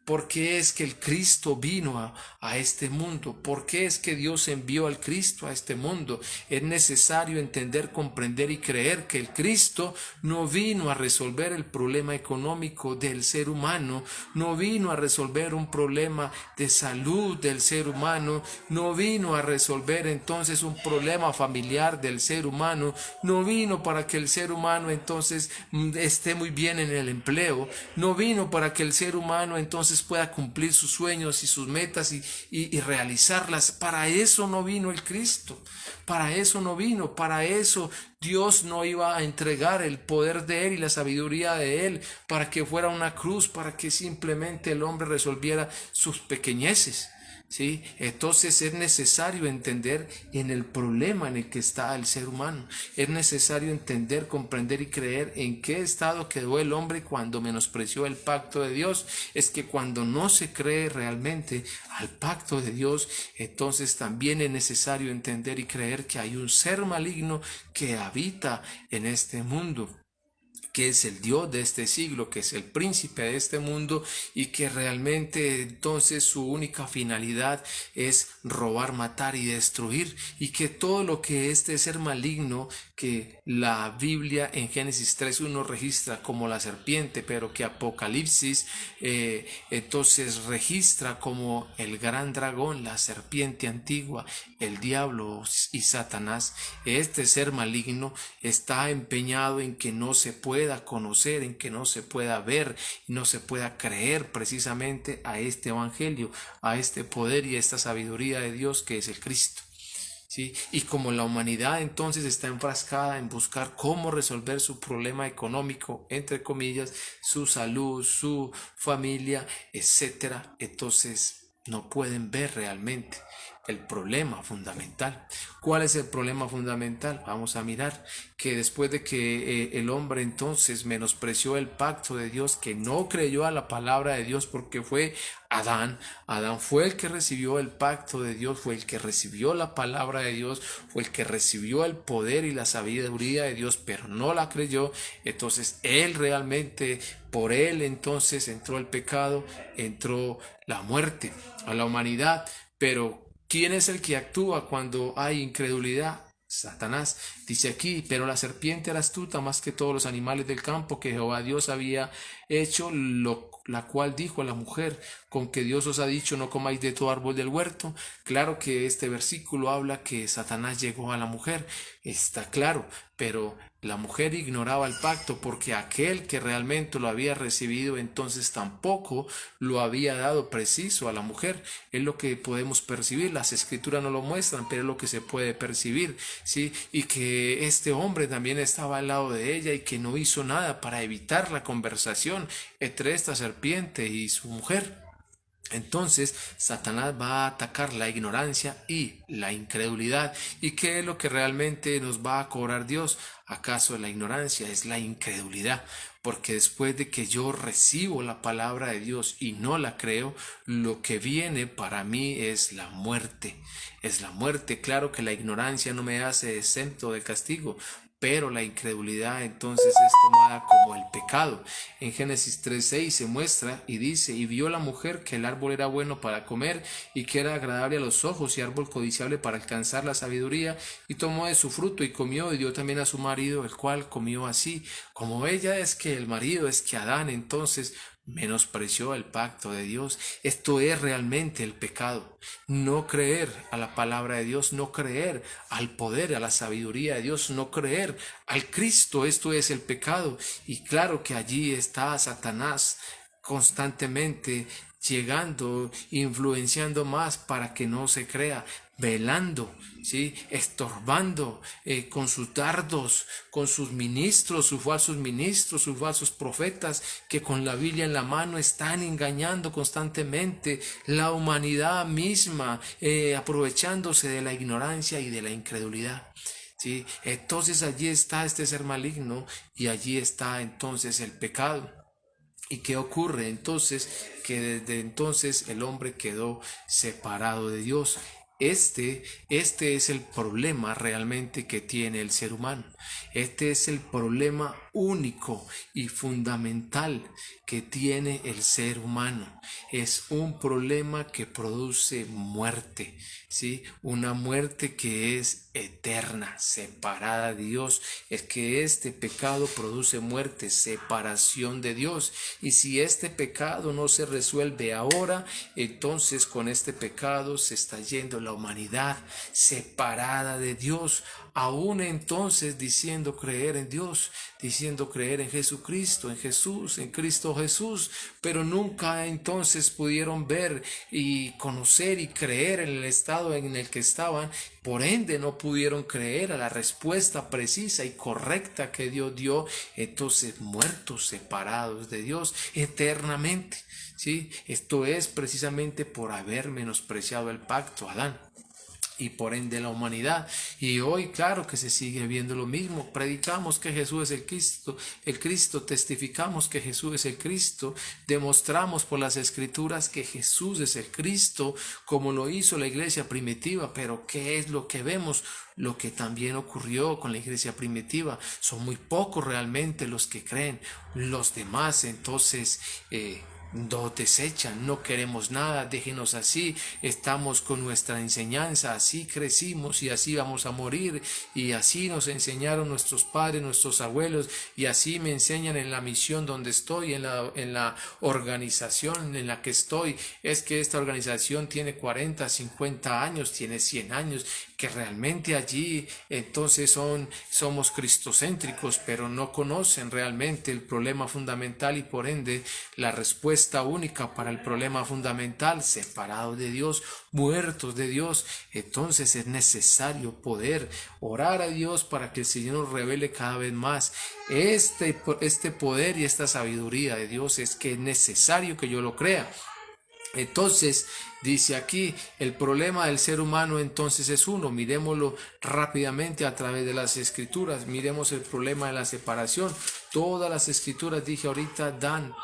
[SPEAKER 1] ¿Por qué es que el Cristo vino a este mundo? ¿Por qué es que Dios envió al Cristo a este mundo? Es necesario entender, comprender y creer que el Cristo no vino a resolver el problema económico del ser humano, no vino a resolver un problema de salud del ser humano, no vino a resolver entonces un problema familiar del ser humano, no vino para que el ser humano entonces esté muy bien en el empleo, no vino para que el ser humano entonces pueda cumplir sus sueños y sus metas y realizarlas. Para eso no vino el Cristo, para eso no vino, para eso Dios no iba a entregar el poder de Él y la sabiduría de Él para que fuera una cruz, para que simplemente el hombre resolviera sus pequeñeces. ¿Sí? Entonces es necesario entender en el problema en el que está el ser humano. Es necesario entender, comprender y creer en qué estado quedó el hombre cuando menospreció el pacto de Dios. Es que cuando no se cree realmente al pacto de Dios, entonces también es necesario entender y creer que hay un ser maligno que habita en este mundo, que es el Dios de este siglo, que es el príncipe de este mundo y que realmente entonces su única finalidad es robar, matar y destruir, y que todo lo que este ser maligno que la Biblia en Génesis 3:1 registra como la serpiente, pero que Apocalipsis entonces registra como el gran dragón, la serpiente antigua, el diablo y Satanás. Este ser maligno está empeñado en que no se pueda conocer, en que no se pueda ver, no se pueda creer precisamente a este evangelio, a este poder y a esta sabiduría de Dios que es el Cristo. ¿Sí? Y como la humanidad entonces está enfrascada en buscar cómo resolver su problema económico, entre comillas, su salud, su familia, etcétera, entonces no pueden ver realmente el problema fundamental. ¿Cuál es el problema fundamental? Vamos a mirar que después de que el hombre entonces menospreció el pacto de Dios, que no creyó a la palabra de Dios porque fue Adán fue el que recibió el pacto de Dios, fue el que recibió la palabra de Dios, fue el que recibió el poder y la sabiduría de Dios, pero no la creyó. Entonces él realmente, por él entonces entró el pecado, entró la muerte a la humanidad. Pero ¿quién es el que actúa cuando hay incredulidad? Satanás. Dice aquí, pero la serpiente era astuta más que todos los animales del campo que Jehová Dios había hecho, la cual dijo a la mujer, con que Dios os ha dicho no comáis de todo árbol del huerto. Claro que este versículo habla que Satanás llegó a la mujer, está claro, pero la mujer ignoraba el pacto porque aquel que realmente lo había recibido entonces tampoco lo había dado preciso a la mujer. Es lo que podemos percibir, las escrituras no lo muestran, pero es lo que se puede percibir, ¿sí? Y que este hombre también estaba al lado de ella y que no hizo nada para evitar la conversación entre esta serpiente y su mujer. Entonces, Satanás va a atacar la ignorancia y la incredulidad. ¿Y qué es lo que realmente nos va a cobrar Dios? ¿Acaso la ignorancia? Es la incredulidad. Porque después de que yo recibo la palabra de Dios y no la creo, lo que viene para mí es la muerte. Es la muerte. Claro que la ignorancia no me hace exento del castigo, pero la incredulidad entonces es tomada como el pecado. En Génesis 3:6 se muestra y dice: y vio la mujer que el árbol era bueno para comer y que era agradable a los ojos y árbol codiciable para alcanzar la sabiduría, y tomó de su fruto y comió y dio también a su marido, el cual comió así. Como ella es que el marido es que Adán entonces menospreció el pacto de Dios. Esto es realmente el pecado. No creer a la palabra de Dios, no creer al poder, a la sabiduría de Dios, no creer al Cristo. Esto es el pecado. Y claro que allí está Satanás constantemente llegando, influenciando más para que no se crea, velando, ¿sí? Estorbando con sus dardos, con sus ministros, sus falsos profetas, que con la Biblia en la mano están engañando constantemente la humanidad misma, aprovechándose de la ignorancia y de la incredulidad. ¿Sí? Entonces allí está este ser maligno y allí está entonces el pecado. ¿Y qué ocurre entonces? Que desde entonces el hombre quedó separado de Dios. Este es el problema realmente que tiene el ser humano. Este es el problema único y fundamental que tiene el ser humano. Es un problema que produce muerte, ¿sí? Una muerte que es eterna, separada de Dios. Es que este pecado produce muerte, separación de Dios. Y si este pecado no se resuelve ahora, entonces con este pecado se está yendo la humanidad separada de Dios. Aún entonces diciendo creer en Dios, diciendo creer en Jesucristo, en Jesús, en Cristo Jesús, pero nunca entonces pudieron ver y conocer y creer en el estado en el que estaban. Por ende no pudieron creer a la respuesta precisa y correcta que Dios dio. Entonces muertos, separados de Dios eternamente. ¿Sí? Esto es precisamente por haber menospreciado el pacto, Adán, y por ende la humanidad. Y hoy claro que se sigue viendo lo mismo. Predicamos que Jesús es el Cristo, testificamos que Jesús es el Cristo, demostramos por las escrituras que Jesús es el Cristo, como lo hizo la iglesia primitiva. Pero ¿qué es lo que vemos? Lo que también ocurrió con la iglesia primitiva. Son muy pocos realmente los que creen. Los demás entonces nos desechan, no queremos nada, déjenos así, estamos con nuestra enseñanza, así crecimos y así vamos a morir, y así nos enseñaron nuestros padres, nuestros abuelos, y así me enseñan en la misión donde estoy, en la organización en la que estoy. Es que esta organización tiene 40, 50 años, tiene 100 años, que realmente allí entonces somos cristocéntricos, pero no conocen realmente el problema fundamental y por ende la respuesta única para el problema fundamental: separados de Dios, muertos de Dios. Entonces es necesario poder orar a Dios para que el Señor nos revele cada vez más este poder y esta sabiduría de Dios. Es que es necesario que yo lo crea. Entonces, dice aquí, el problema del ser humano entonces es uno. Miremoslo rápidamente a través de las escrituras. Miremos el problema de la separación. Todas las escrituras, dije ahorita, dan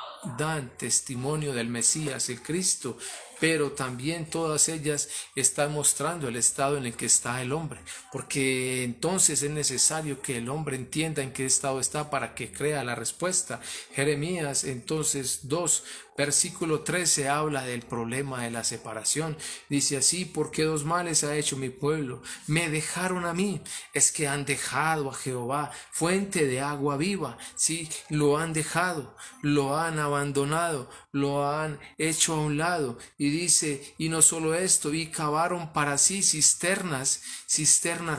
[SPEAKER 1] testimonio del Mesías, el Cristo, pero también todas ellas están mostrando el estado en el que está el hombre, porque entonces es necesario que el hombre entienda en qué estado está para que crea la respuesta. Jeremías entonces 2 versículo 13 habla del problema de la separación. Dice así: porque dos males ha hecho mi pueblo, me dejaron a mí. Es que han dejado a Jehová, fuente de agua viva. Sí, lo han dejado, lo han abandonado, lo han hecho a un lado. Y dice, y no solo esto, y cavaron para sí cisternas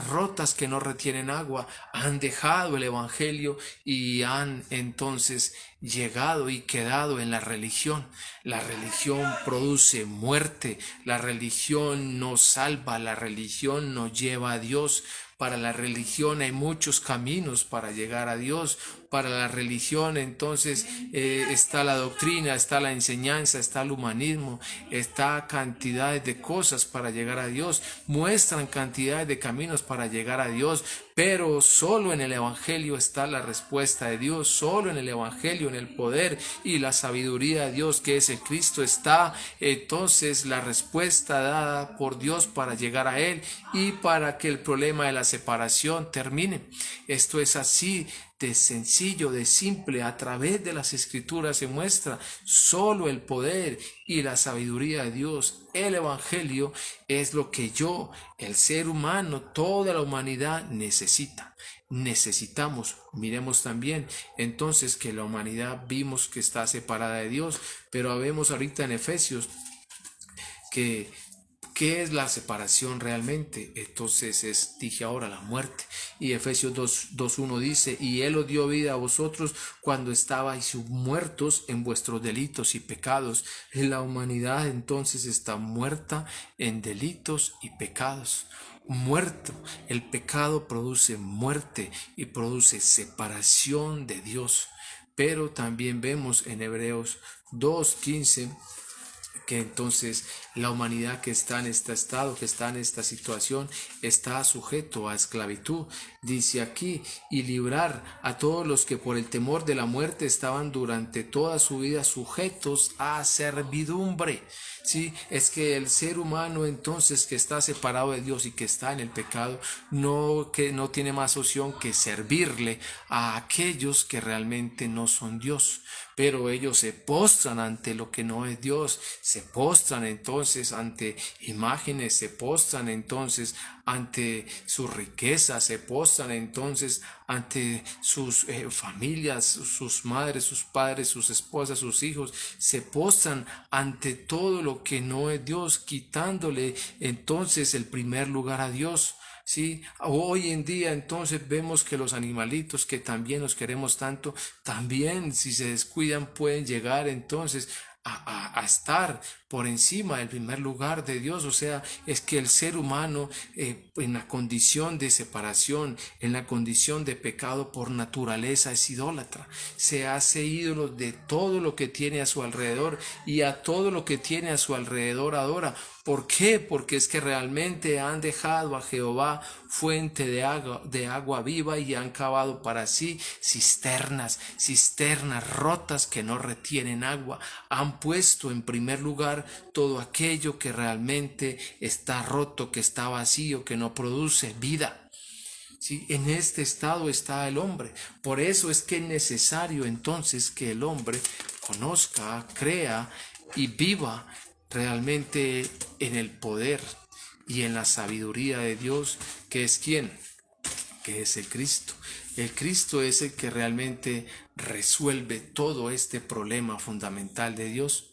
[SPEAKER 1] rotas que no retienen agua. Han dejado el evangelio y han entonces llegado y quedado en la religión. La religión produce muerte, la religión nos salva, la religión nos lleva a Dios. Para la religión hay muchos caminos para llegar a Dios. para la religión, entonces está la doctrina, está la enseñanza, está el humanismo, está cantidades de cosas para llegar a Dios, muestran cantidades de caminos para llegar a Dios, pero solo en el Evangelio está la respuesta de Dios, solo en el Evangelio, en el poder y la sabiduría de Dios, que es el Cristo, está entonces la respuesta dada por Dios para llegar a Él y para que el problema de la separación termine. Esto es así de sencillo, de simple. A través de las Escrituras se muestra solo el poder y la sabiduría de Dios. El Evangelio es lo que yo, el ser humano, toda la humanidad necesita. Necesitamos. Miremos también entonces que la humanidad vimos que está separada de Dios, pero vemos ahorita en Efesios que ¿qué es la separación realmente? Entonces dije ahora, la muerte. Y Efesios 2:1 dice, y Él os dio vida a vosotros cuando estabais muertos en vuestros delitos y pecados. La humanidad entonces está muerta en delitos y pecados. Muerto. El pecado produce muerte y produce separación de Dios. Pero también vemos en Hebreos 2:15 que entonces la humanidad que está en este estado, que está en esta situación, está sujeto a esclavitud. Dice aquí, y librar a todos los que por el temor de la muerte estaban durante toda su vida sujetos a servidumbre. Sí, es que el ser humano entonces que está separado de Dios y que está en el pecado, que no tiene más opción que servirle a aquellos que realmente no son Dios. Pero ellos se postran ante lo que no es Dios, se postran entonces ante imágenes, se postran entonces ante sus riquezas, se postran entonces ante sus familias, sus madres, sus padres, sus esposas, sus hijos, se postran ante todo lo que no es Dios, quitándole entonces el primer lugar a Dios. Sí, hoy en día entonces vemos que los animalitos que también los queremos tanto, también si se descuidan pueden llegar entonces a estar por encima del primer lugar de Dios. O sea, es que el ser humano en la condición de separación, en la condición de pecado por naturaleza es idólatra, se hace ídolo de todo lo que tiene a su alrededor y a todo lo que tiene a su alrededor adora. ¿Por qué? Porque es que realmente han dejado a Jehová fuente de agua viva y han cavado para sí cisternas rotas que no retienen agua. Han puesto en primer lugar todo aquello que realmente está roto, que está vacío, que no produce vida. ¿Sí? En este estado está el hombre. Por eso es que es necesario entonces que el hombre conozca, crea y viva realmente en el poder y en la sabiduría de Dios, que es ¿quién? Que es el Cristo. El Cristo es el que realmente resuelve todo este problema fundamental de Dios.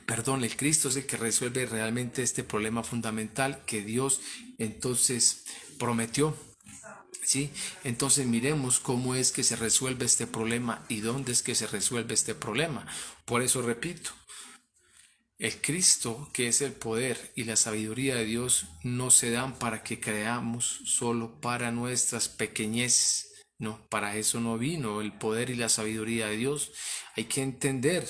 [SPEAKER 1] El Cristo es el que resuelve realmente este problema fundamental que Dios entonces prometió. ¿Sí? Entonces miremos cómo es que se resuelve este problema y dónde es que se resuelve este problema. Por eso repito, el Cristo, que es el poder y la sabiduría de Dios, no se dan para que creamos solo para nuestras pequeñeces. No, para eso no vino el poder y la sabiduría de Dios. Hay que entender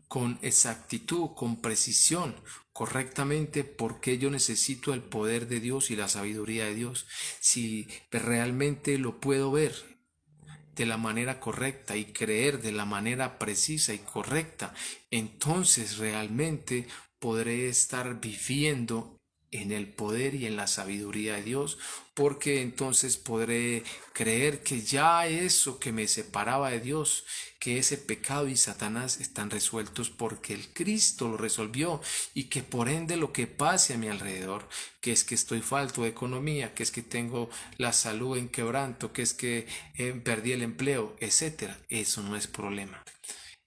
[SPEAKER 1] con exactitud, con precisión, correctamente por qué yo necesito el poder de Dios y la sabiduría de Dios. Si realmente lo puedo ver de la manera correcta y creer de la manera precisa y correcta, entonces realmente podré estar viviendo en el poder y en la sabiduría de Dios, porque entonces podré creer que ya eso que me separaba de Dios, que ese pecado y Satanás están resueltos porque el Cristo lo resolvió, y que por ende lo que pase a mi alrededor, que es que estoy falto de economía, que es que tengo la salud en quebranto, que es que perdí el empleo, etcétera, eso no es problema.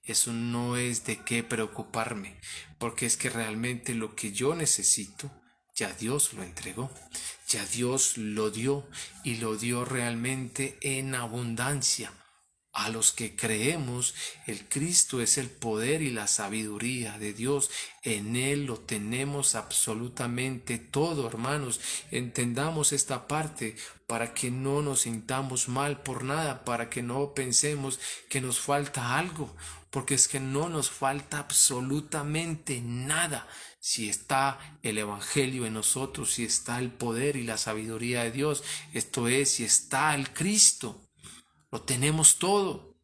[SPEAKER 1] Eso no es de qué preocuparme, porque es que realmente lo que yo necesito, ya Dios lo entregó, ya Dios lo dio y lo dio realmente en abundancia. A los que creemos, el Cristo es el poder y la sabiduría de Dios. En Él lo tenemos absolutamente todo, hermanos. Entendamos esta parte para que no nos sintamos mal por nada, para que no pensemos que nos falta algo, porque es que no nos falta absolutamente nada. Si está el Evangelio en nosotros, si está el poder y la sabiduría de Dios, esto es, si está el Cristo. Lo tenemos todo.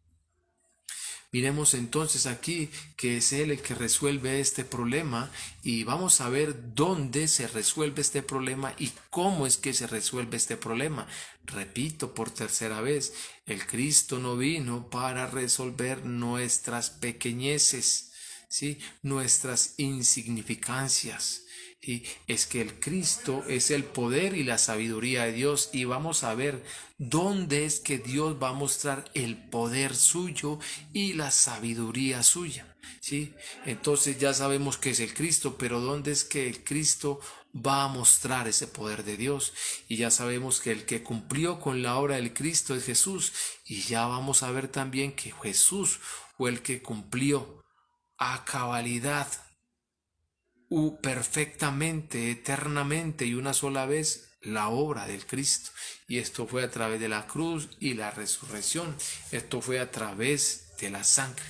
[SPEAKER 1] Miremos entonces aquí que es Él el que resuelve este problema y vamos a ver dónde se resuelve este problema y cómo es que se resuelve este problema. Repito por tercera vez, el Cristo no vino para resolver nuestras pequeñeces, ¿sí? Nuestras insignificancias. Y es que el Cristo es el poder y la sabiduría de Dios y vamos a ver dónde es que Dios va a mostrar el poder suyo y la sabiduría suya, ¿sí? Entonces ya sabemos que es el Cristo, pero dónde es que el Cristo va a mostrar ese poder de Dios. Y ya sabemos que el que cumplió con la obra del Cristo es Jesús y ya vamos a ver también que Jesús fue el que cumplió a cabalidad, perfectamente, eternamente y una sola vez la obra del Cristo. Y esto fue a través de la cruz y la resurrección. Esto fue a través de la sangre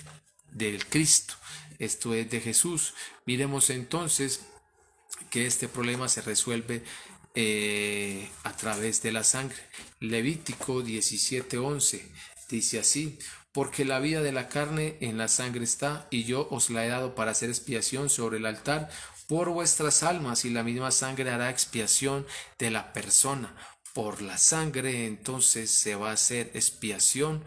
[SPEAKER 1] del Cristo. Esto es de Jesús. Miremos entonces que este problema se resuelve a través de la sangre. Levítico 17:11 dice así: porque la vida de la carne en la sangre está, y yo os la he dado para hacer expiación sobre el altar por vuestras almas, y la misma sangre hará expiación de la persona. Por la sangre entonces se va a hacer expiación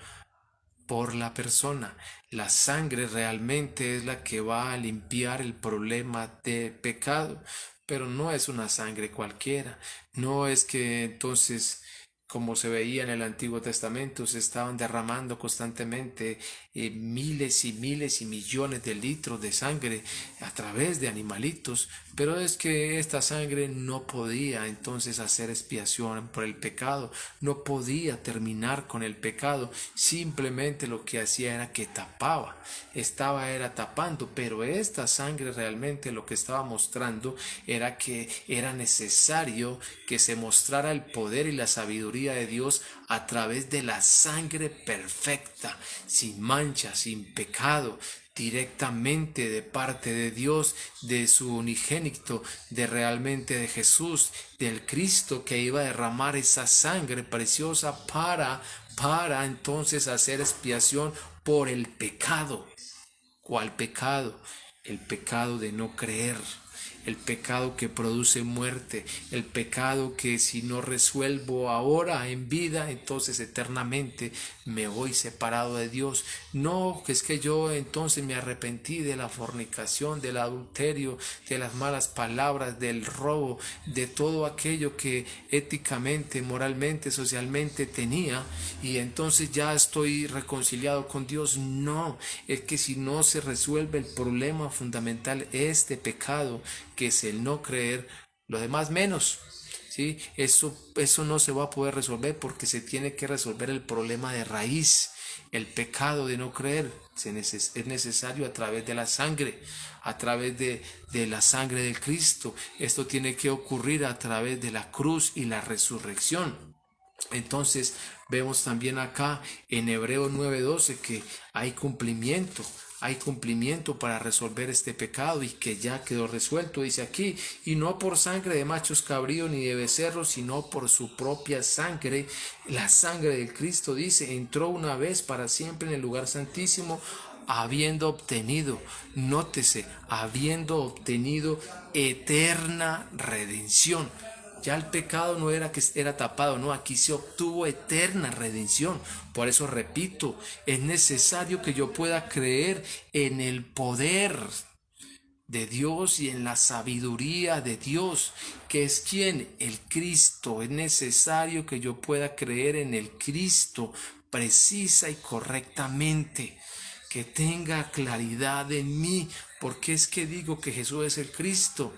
[SPEAKER 1] por la persona. La sangre realmente es la que va a limpiar el problema de pecado, pero no es una sangre cualquiera. No es que entonces, como se veía en el Antiguo Testamento, se estaban derramando constantemente miles y miles y millones de litros de sangre a través de animalitos, pero es que esta sangre no podía entonces hacer expiación por el pecado, no podía terminar con el pecado, simplemente lo que hacía era que tapaba, era tapando, pero esta sangre realmente lo que estaba mostrando era que era necesario que se mostrara el poder y la sabiduría de Dios a través de la sangre perfecta, sin mancha, sin pecado, directamente de parte de Dios, de su unigénito, de realmente de Jesús, del Cristo que iba a derramar esa sangre preciosa para entonces hacer expiación por el pecado. ¿Cuál pecado? El pecado de no creer. El pecado que produce muerte, el pecado que si no resuelvo ahora en vida, entonces eternamente me voy separado de Dios. No, que es que yo entonces me arrepentí de la fornicación, del adulterio, de las malas palabras, del robo, de todo aquello que éticamente, moralmente, socialmente tenía y entonces ya estoy reconciliado con Dios. No, es que si no se resuelve el problema fundamental, este pecado, que es el no creer, lo demás menos, ¿sí? Eso no se va a poder resolver porque se tiene que resolver el problema de raíz, el pecado de no creer. Es necesario a través de la sangre, a través de la sangre del Cristo. Esto tiene que ocurrir a través de la cruz y la resurrección. Entonces vemos también acá en Hebreos 9:12 que hay cumplimiento para resolver este pecado y que ya quedó resuelto. Dice aquí: y no por sangre de machos cabríos ni de becerros, sino por su propia sangre, la sangre del Cristo, dice, entró una vez para siempre en el lugar santísimo, habiendo obtenido, nótese, habiendo obtenido eterna redención. Ya el pecado no era que era tapado, no, aquí se obtuvo eterna redención. Por eso repito, es necesario que yo pueda creer en el poder de Dios y en la sabiduría de Dios, que es quien, el Cristo. Es necesario que yo pueda creer en el Cristo precisa y correctamente, que tenga claridad en mí. ¿Por qué es que digo que Jesús es el Cristo?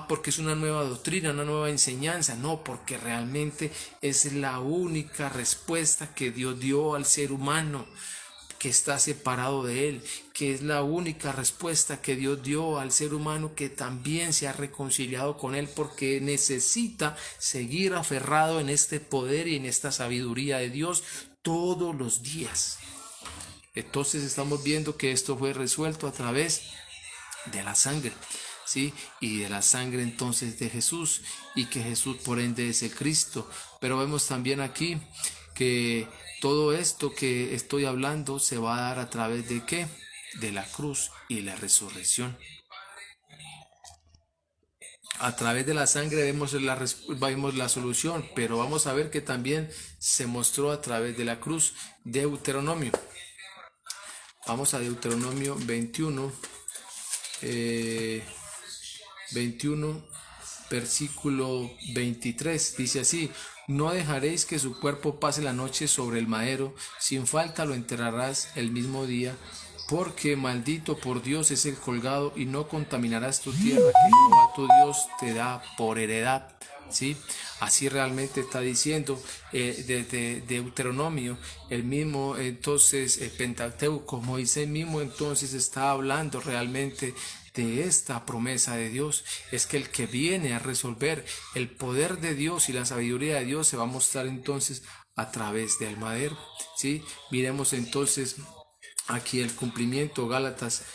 [SPEAKER 1] Porque es una nueva doctrina, una nueva enseñanza. No, porque realmente es la única respuesta que Dios dio al ser humano que está separado de él, que es la única respuesta que Dios dio al ser humano que también se ha reconciliado con él, porque necesita seguir aferrado en este poder y en esta sabiduría de Dios todos los días. Entonces estamos viendo que esto fue resuelto a través de la sangre, ¿sí? Y de la sangre entonces de Jesús, y que Jesús por ende es el Cristo. Pero vemos también aquí que todo esto que estoy hablando se va a dar a través de ¿qué? De la cruz y la resurrección. A través de la sangre vemos la solución, pero vamos a ver que también se mostró a través de la cruz. Deuteronomio. Vamos a Deuteronomio 21. 21 versículo 23 dice así: no dejaréis que su cuerpo pase la noche sobre el madero, sin falta lo enterrarás el mismo día, porque maldito por Dios es el colgado, y no contaminarás tu tierra que Jehová tu Dios te da por heredad. ¿Sí? Así realmente está diciendo desde Deuteronomio, el mismo entonces Pentateuco, Moisés mismo entonces está hablando realmente de esta promesa de Dios. Es que el que viene a resolver el poder de Dios y la sabiduría de Dios se va a mostrar entonces a través del madero. ¿Sí? Miremos entonces aquí el cumplimiento. Gálatas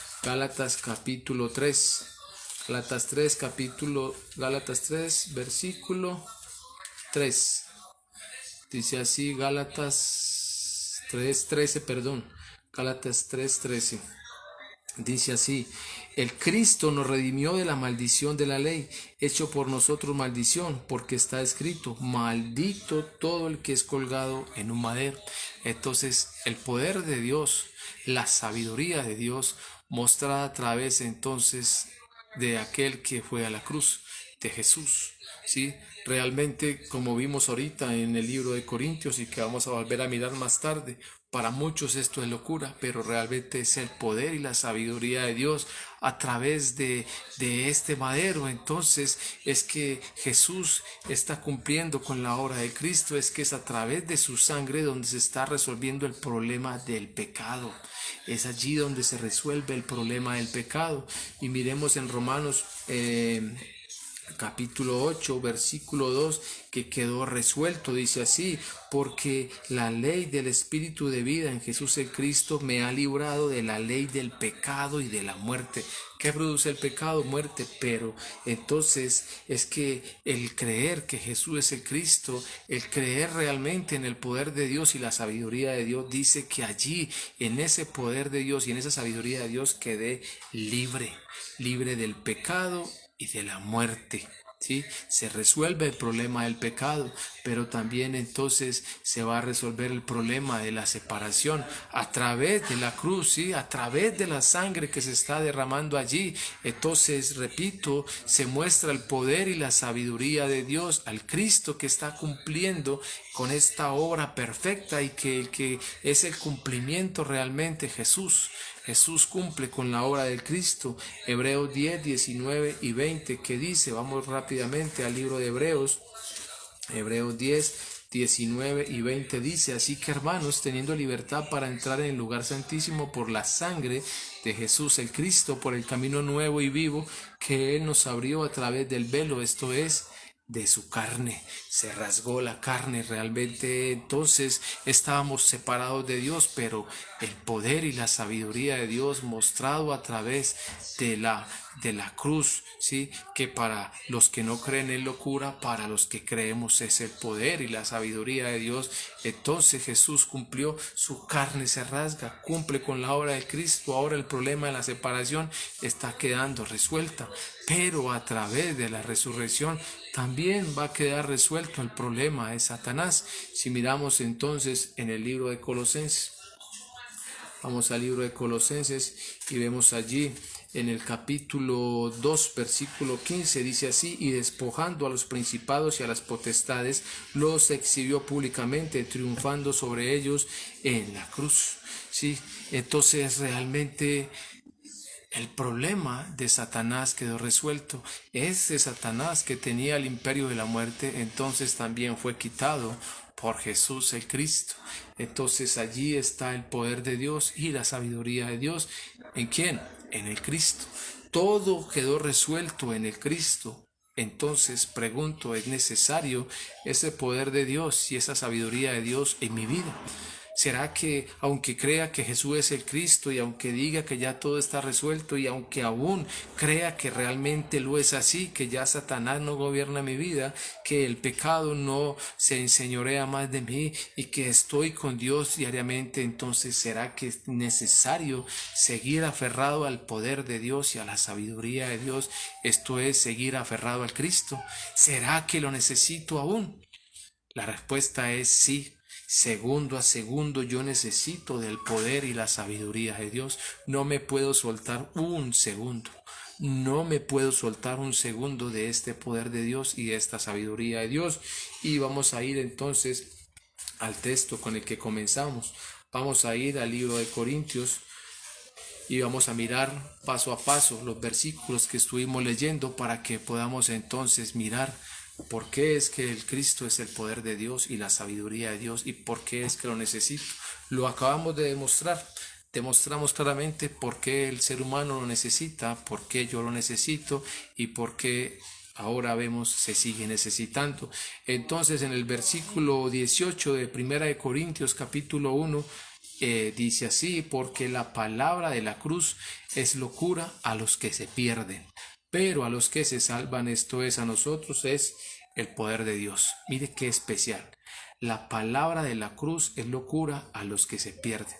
[SPEAKER 1] capítulo 3. Gálatas 3, versículo 3. Dice así, Gálatas 3:13, perdón. Gálatas 3:13. Dice así: el Cristo nos redimió de la maldición de la ley, hecho por nosotros maldición, porque está escrito: maldito todo el que es colgado en un madero. Entonces, el poder de Dios, la sabiduría de Dios, mostrada a través entonces de aquel que fue a la cruz, de Jesús. ¿Sí? Realmente, como vimos ahorita en el libro de Corintios y que vamos a volver a mirar más tarde, para muchos esto es locura, pero realmente es el poder y la sabiduría de Dios a través de este madero. Entonces es que Jesús está cumpliendo con la obra de Cristo, es que es a través de su sangre donde se está resolviendo el problema del pecado. Es allí donde se resuelve el problema del pecado. Y miremos en Romanos capítulo 8, versículo 2, que quedó resuelto. Dice así: porque la ley del Espíritu de vida en Jesús el Cristo me ha librado de la ley del pecado y de la muerte. ¿Qué produce el pecado? Muerte. Pero entonces es que el creer que Jesús es el Cristo, el creer realmente en el poder de Dios y la sabiduría de Dios, dice que allí, en ese poder de Dios y en esa sabiduría de Dios, quedé libre del pecado y de la muerte. ¿Sí? Se resuelve el problema del pecado, pero también entonces se va a resolver el problema de la separación a través de la cruz, ¿sí? A través de la sangre que se está derramando allí. Entonces, repito, se muestra el poder y la sabiduría de Dios al Cristo que está cumpliendo con esta obra perfecta, y que es el cumplimiento realmente Jesús. Jesús cumple con la obra del Cristo. Hebreos 10, 19 y 20, que dice, vamos rápidamente al libro de Hebreos. Hebreos 10, 19 y 20 dice: así que, hermanos, teniendo libertad para entrar en el lugar santísimo por la sangre de Jesús el Cristo, por el camino nuevo y vivo que Él nos abrió a través del velo, esto es, de su carne. Se rasgó la carne realmente. Entonces estábamos separados de Dios, pero el poder y la sabiduría de Dios mostrado a través de la cruz, ¿sí? Que para los que no creen es locura, para los que creemos es el poder y la sabiduría de Dios. Entonces Jesús cumplió, su carne se rasga, cumple con la obra de Cristo. Ahora el problema de la separación está quedando resuelta, pero a través de la resurrección también va a quedar resuelto el problema de Satanás. Si miramos entonces en el libro de Colosenses, vamos al libro de Colosenses y vemos allí en el capítulo 2, versículo 15, dice así: y despojando a los principados y a las potestades, los exhibió públicamente, triunfando sobre ellos en la cruz. Sí, entonces realmente el problema de Satanás quedó resuelto. Ese Satanás que tenía el imperio de la muerte, entonces también fue quitado por Jesús el Cristo. Entonces allí está el poder de Dios y la sabiduría de Dios. ¿En quién? En el Cristo. Todo quedó resuelto en el Cristo. Entonces pregunto, ¿es necesario ese poder de Dios y esa sabiduría de Dios en mi vida? ¿Será que aunque crea que Jesús es el Cristo y aunque diga que ya todo está resuelto y aunque aún crea que realmente lo es así, que ya Satanás no gobierna mi vida, que el pecado no se enseñorea más de mí y que estoy con Dios diariamente, entonces será que es necesario seguir aferrado al poder de Dios y a la sabiduría de Dios? Esto es, seguir aferrado al Cristo. ¿Será que lo necesito aún? La respuesta es sí. Segundo a segundo yo necesito del poder y la sabiduría de Dios. No me puedo soltar un segundo. No me puedo soltar un segundo de este poder de Dios y de esta sabiduría de Dios. Y vamos a ir entonces al texto con el que comenzamos. Vamos a ir al libro de Corintios y vamos a mirar paso a paso los versículos que estuvimos leyendo para que podamos entonces mirar por qué es que el Cristo es el poder de Dios y la sabiduría de Dios y por qué es que lo necesito. Lo acabamos de demostrar. Demostramos claramente por qué el ser humano lo necesita, por qué yo lo necesito y por qué ahora vemos se sigue necesitando. Entonces en el versículo 18 de 1 Corintios capítulo 1 dice así: porque la palabra de la cruz es locura a los que se pierden, pero a los que se salvan, esto es, a nosotros, es el poder de Dios. Mire qué especial. La palabra de la cruz es locura a los que se pierden.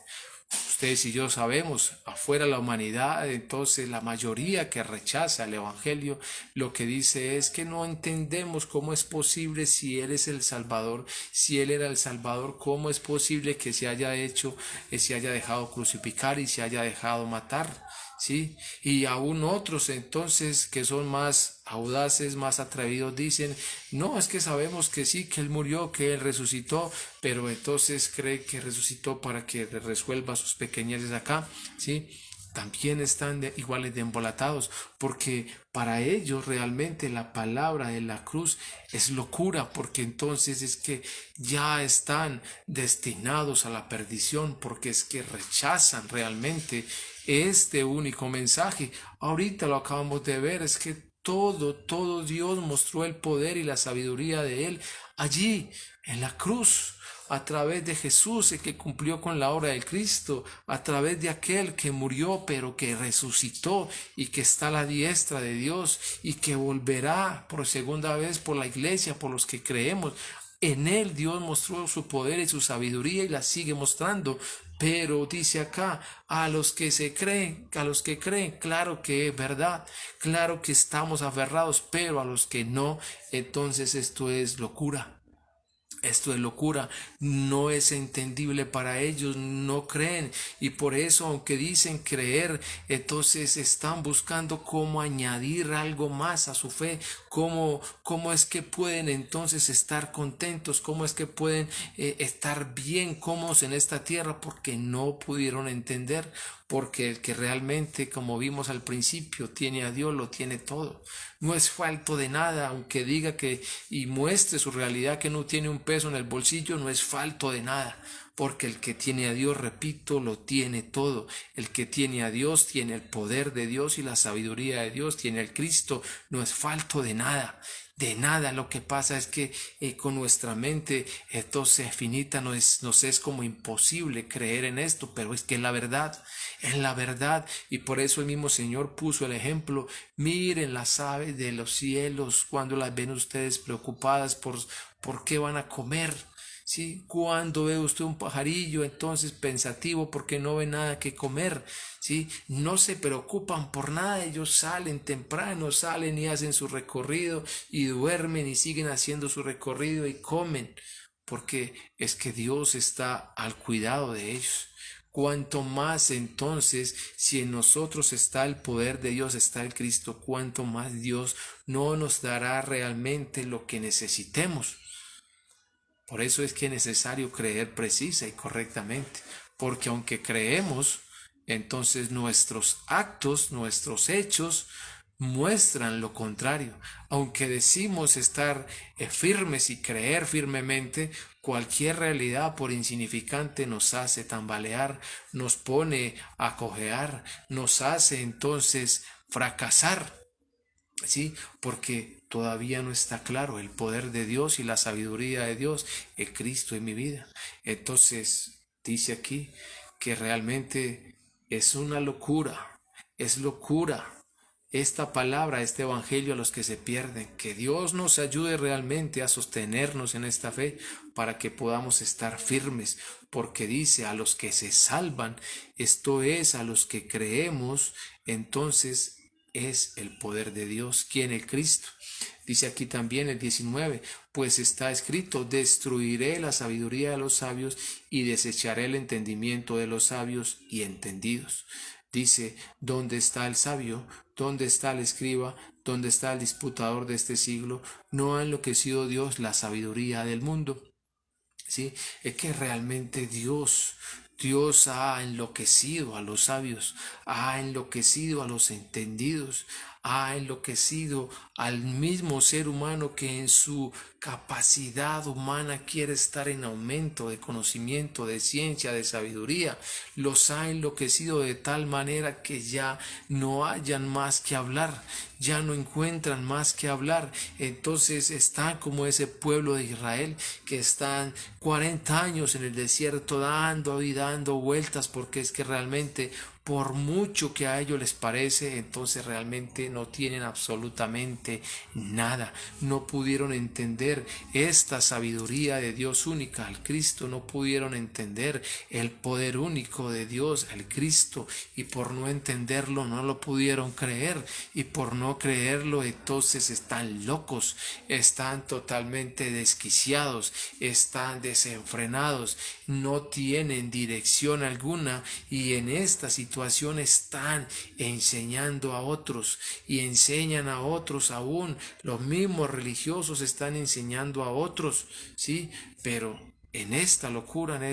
[SPEAKER 1] Ustedes y yo sabemos, afuera la humanidad, entonces la mayoría que rechaza el Evangelio, lo que dice es que no entendemos cómo es posible, si Él es el Salvador, si Él era el Salvador, cómo es posible que se haya dejado crucificar y se haya dejado matar. ¿Sí? Y aún otros entonces que son más audaces, más atrevidos, dicen: no, es que sabemos que sí, que Él murió, que Él resucitó, pero entonces cree que resucitó para que resuelva sus pequeñeces acá, ¿sí? También están iguales de embolatados, porque para ellos realmente la palabra de la cruz es locura, porque entonces es que ya están destinados a la perdición, porque es que rechazan realmente este único mensaje. Ahorita lo acabamos de ver, es que todo Dios mostró el poder y la sabiduría de Él allí en la cruz, a través de Jesús, el que cumplió con la obra del Cristo, a través de aquel que murió pero que resucitó y que está a la diestra de Dios y que volverá por segunda vez por la iglesia, por los que creemos. En Él Dios mostró su poder y su sabiduría y la sigue mostrando. Pero dice acá, a los que creen, claro que es verdad, claro que estamos aferrados, pero a los que no, entonces esto es locura. Esto es locura, no es entendible para ellos, no creen, y por eso, aunque dicen creer, entonces están buscando cómo añadir algo más a su fe, cómo es que pueden entonces estar contentos, cómo es que pueden estar bien cómodos en esta tierra, porque no pudieron entender. Porque el que realmente, como vimos al principio, tiene a Dios, lo tiene todo. No es falto de nada, aunque diga que y muestre su realidad que no tiene un peso en el bolsillo, no es falto de nada. Porque el que tiene a Dios, repito, lo tiene todo. El que tiene a Dios tiene el poder de Dios y la sabiduría de Dios, tiene el Cristo, no es falto de nada. De nada. Lo que pasa es que con nuestra mente entonces finita nos es como imposible creer en esto, pero es que es la verdad, y por eso el mismo Señor puso el ejemplo. Miren las aves de los cielos, cuando las ven ustedes preocupadas por qué van a comer. ¿Sí? Cuando ve usted un pajarillo entonces pensativo porque no ve nada que comer, ¿sí? No se preocupan por nada, ellos salen temprano, salen y hacen su recorrido y duermen y siguen haciendo su recorrido y comen, porque es que Dios está al cuidado de ellos. cuanto más entonces, si en nosotros está el poder de Dios, está el Cristo, cuanto más Dios no nos dará realmente lo que necesitemos. Por eso es que es necesario creer precisa y correctamente, porque aunque creemos, entonces nuestros actos, nuestros hechos muestran lo contrario. Aunque decimos estar firmes y creer firmemente, cualquier realidad, por insignificante, nos hace tambalear, nos pone a cojear, nos hace entonces fracasar. ¿Sí? Porque todavía no está claro el poder de Dios y la sabiduría de Dios en Cristo en mi vida. Entonces, dice aquí que realmente es una locura, es locura esta palabra, este evangelio a los que se pierden. Que Dios nos ayude realmente a sostenernos en esta fe para que podamos estar firmes, porque dice a los que se salvan, esto es a los que creemos, entonces es el poder de Dios, quien el Cristo. Dice aquí también el 19, pues está escrito, destruiré la sabiduría de los sabios y desecharé el entendimiento de los sabios y entendidos. Dice, ¿dónde está el sabio? ¿Dónde está el escriba? ¿Dónde está el disputador de este siglo? ¿No ha enloquecido Dios la sabiduría del mundo? ¿Sí? Es que realmente Dios ha enloquecido a los sabios, ha enloquecido a los entendidos, ha enloquecido al mismo ser humano que en su capacidad humana quiere estar en aumento de conocimiento, de ciencia, de sabiduría. Los ha enloquecido de tal manera que ya no hayan más que hablar, ya no encuentran más que hablar. Entonces están como ese pueblo de Israel que están 40 años en el desierto dando y dando vueltas, porque es que realmente por mucho que a ellos les parece, entonces realmente no tienen absolutamente nada. No pudieron entender esta sabiduría de Dios única, al Cristo. No pudieron entender el poder único de Dios, al Cristo. Y por no entenderlo, no lo pudieron creer. Y por no creerlo, entonces están locos, están totalmente desquiciados, están desenfrenados, no tienen dirección alguna, y en esta situación están enseñando a otros y enseñan a otros aún. Los mismos religiosos están enseñando a otros, ¿sí? Pero en esta locura, en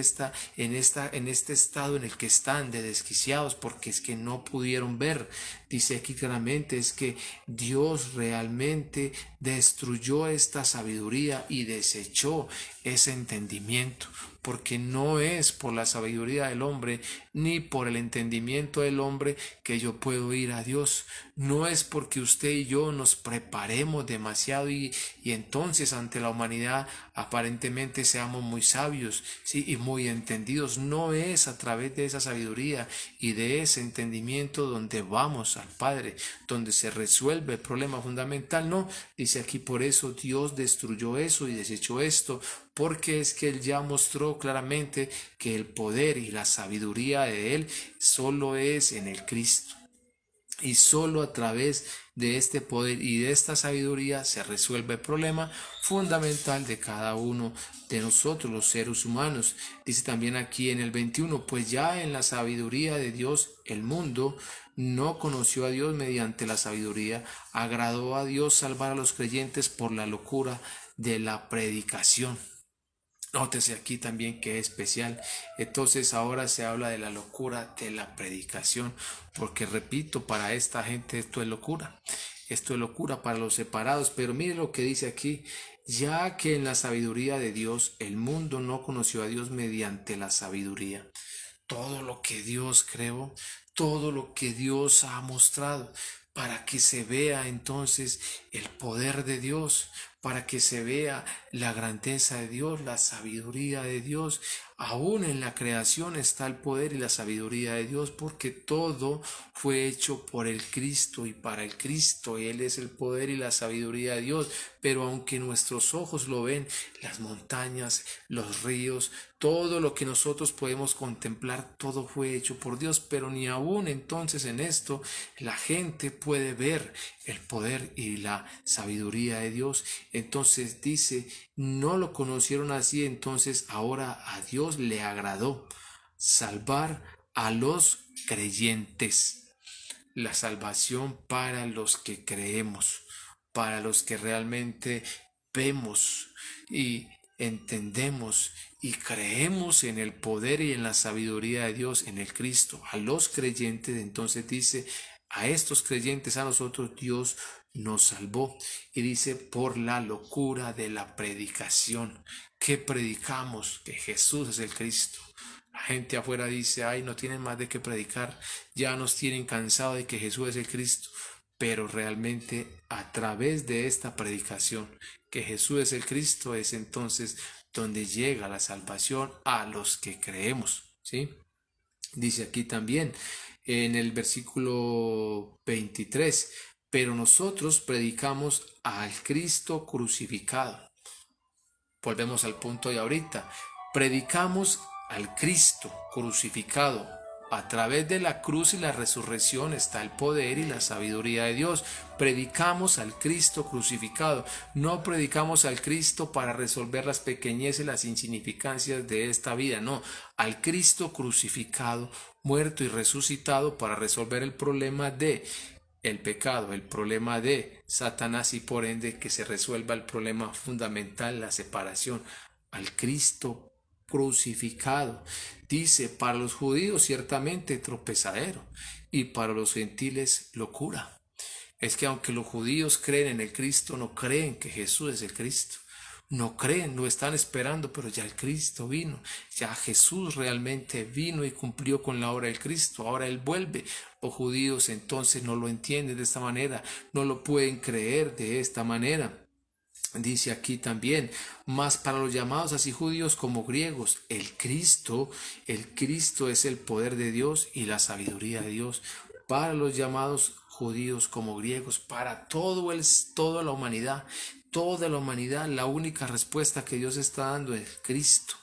[SPEAKER 1] este estado en el que están de desquiciados, porque es que no pudieron ver. Dice aquí claramente es que Dios realmente destruyó esta sabiduría y desechó ese entendimiento, porque no es por la sabiduría del hombre ni por el entendimiento del hombre que yo puedo ir a Dios. No es porque usted y yo nos preparemos demasiado y entonces ante la humanidad aparentemente seamos muy sabios, ¿sí? Y muy entendidos. No es a través de esa sabiduría y de ese entendimiento donde vamos al Padre, donde se resuelve el problema fundamental. No, dice aquí, por eso Dios destruyó eso y desechó esto, porque es que Él ya mostró claramente que el poder y la sabiduría de Él solo es en el Cristo. Y solo a través de este poder y de esta sabiduría se resuelve el problema fundamental de cada uno de nosotros, los seres humanos. Dice también aquí en el 21, pues ya en la sabiduría de Dios el mundo no conoció a Dios mediante la sabiduría, agradó a Dios salvar a los creyentes por la locura de la predicación. Nótese aquí también que es especial. Entonces ahora se habla de la locura de la predicación, porque repito, para esta gente esto es locura. Esto es locura para los separados. Pero mire lo que dice aquí, ya que en la sabiduría de Dios el mundo no conoció a Dios mediante la sabiduría. Todo lo que Dios creó, todo lo que Dios ha mostrado, para que se vea entonces el poder de Dios, para que se vea la grandeza de Dios, la sabiduría de Dios. Aún en la creación está el poder y la sabiduría de Dios, porque todo fue hecho por el Cristo y para el Cristo. Él es el poder y la sabiduría de Dios. Pero aunque nuestros ojos lo ven, las montañas, los ríos, todo lo que nosotros podemos contemplar, todo fue hecho por Dios. Pero ni aún entonces en esto la gente puede ver el poder y la sabiduría de Dios. Entonces dice, no lo conocieron así, entonces ahora a Dios le agradó. salvar a los creyentes. La salvación para los que creemos, para los que realmente vemos y entendemos y creemos en el poder y en la sabiduría de Dios, en el Cristo. A los creyentes, entonces dice, a estos creyentes, a nosotros Dios nos salvó. Y dice, por la locura de la predicación. ¿Qué predicamos? Que Jesús es el Cristo. La gente afuera dice, ay, no tienen más de qué predicar, ya nos tienen cansado de que Jesús es el Cristo. Pero realmente a través de esta predicación, que Jesús es el Cristo, es entonces donde llega la salvación a los que creemos, ¿sí? Dice aquí también en el versículo 23, pero nosotros predicamos al Cristo crucificado. Volvemos al punto de ahorita. Predicamos al Cristo crucificado. A través de la cruz y la resurrección está el poder y la sabiduría de Dios. Predicamos al Cristo crucificado. No predicamos al Cristo para resolver las pequeñeces y las insignificancias de esta vida. No, al Cristo crucificado, muerto y resucitado para resolver el problema de el pecado, el problema de Satanás y por ende que se resuelva el problema fundamental, la separación. Al Cristo crucificado. Dice, para los judíos ciertamente tropezadero y para los gentiles locura. Es que aunque los judíos creen en el Cristo, no creen que Jesús es el Cristo. No creen, lo están esperando, pero ya el Cristo vino, ya Jesús realmente vino y cumplió con la obra del Cristo, ahora Él vuelve. Los judíos entonces no lo entienden de esta manera, no lo pueden creer de esta manera. Dice aquí también, más para los llamados así judíos como griegos, el Cristo es el poder de Dios y la sabiduría de Dios. Para los llamados judíos como griegos, para toda la humanidad, la única respuesta que Dios está dando es Cristo.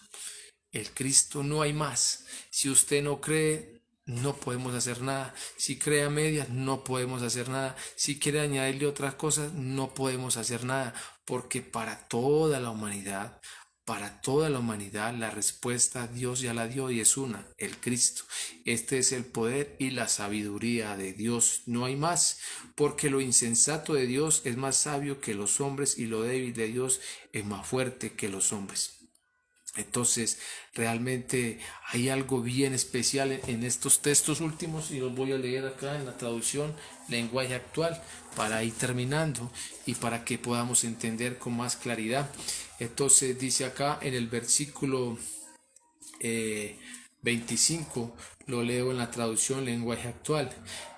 [SPEAKER 1] El Cristo, no hay más. Si usted no cree, no podemos hacer nada. Si cree a medias, no podemos hacer nada. Si quiere añadirle otras cosas, no podemos hacer nada. Porque para toda la humanidad, la respuesta Dios ya la dio y es una, el Cristo. Este es el poder y la sabiduría de Dios, no hay más, porque lo insensato de Dios es más sabio que los hombres y lo débil de Dios es más fuerte que los hombres. Entonces, realmente hay algo bien especial en estos textos últimos y los voy a leer acá en la traducción lenguaje actual para ir terminando y para que podamos entender con más claridad. Entonces dice acá en el versículo 25, lo leo en la traducción lenguaje actual.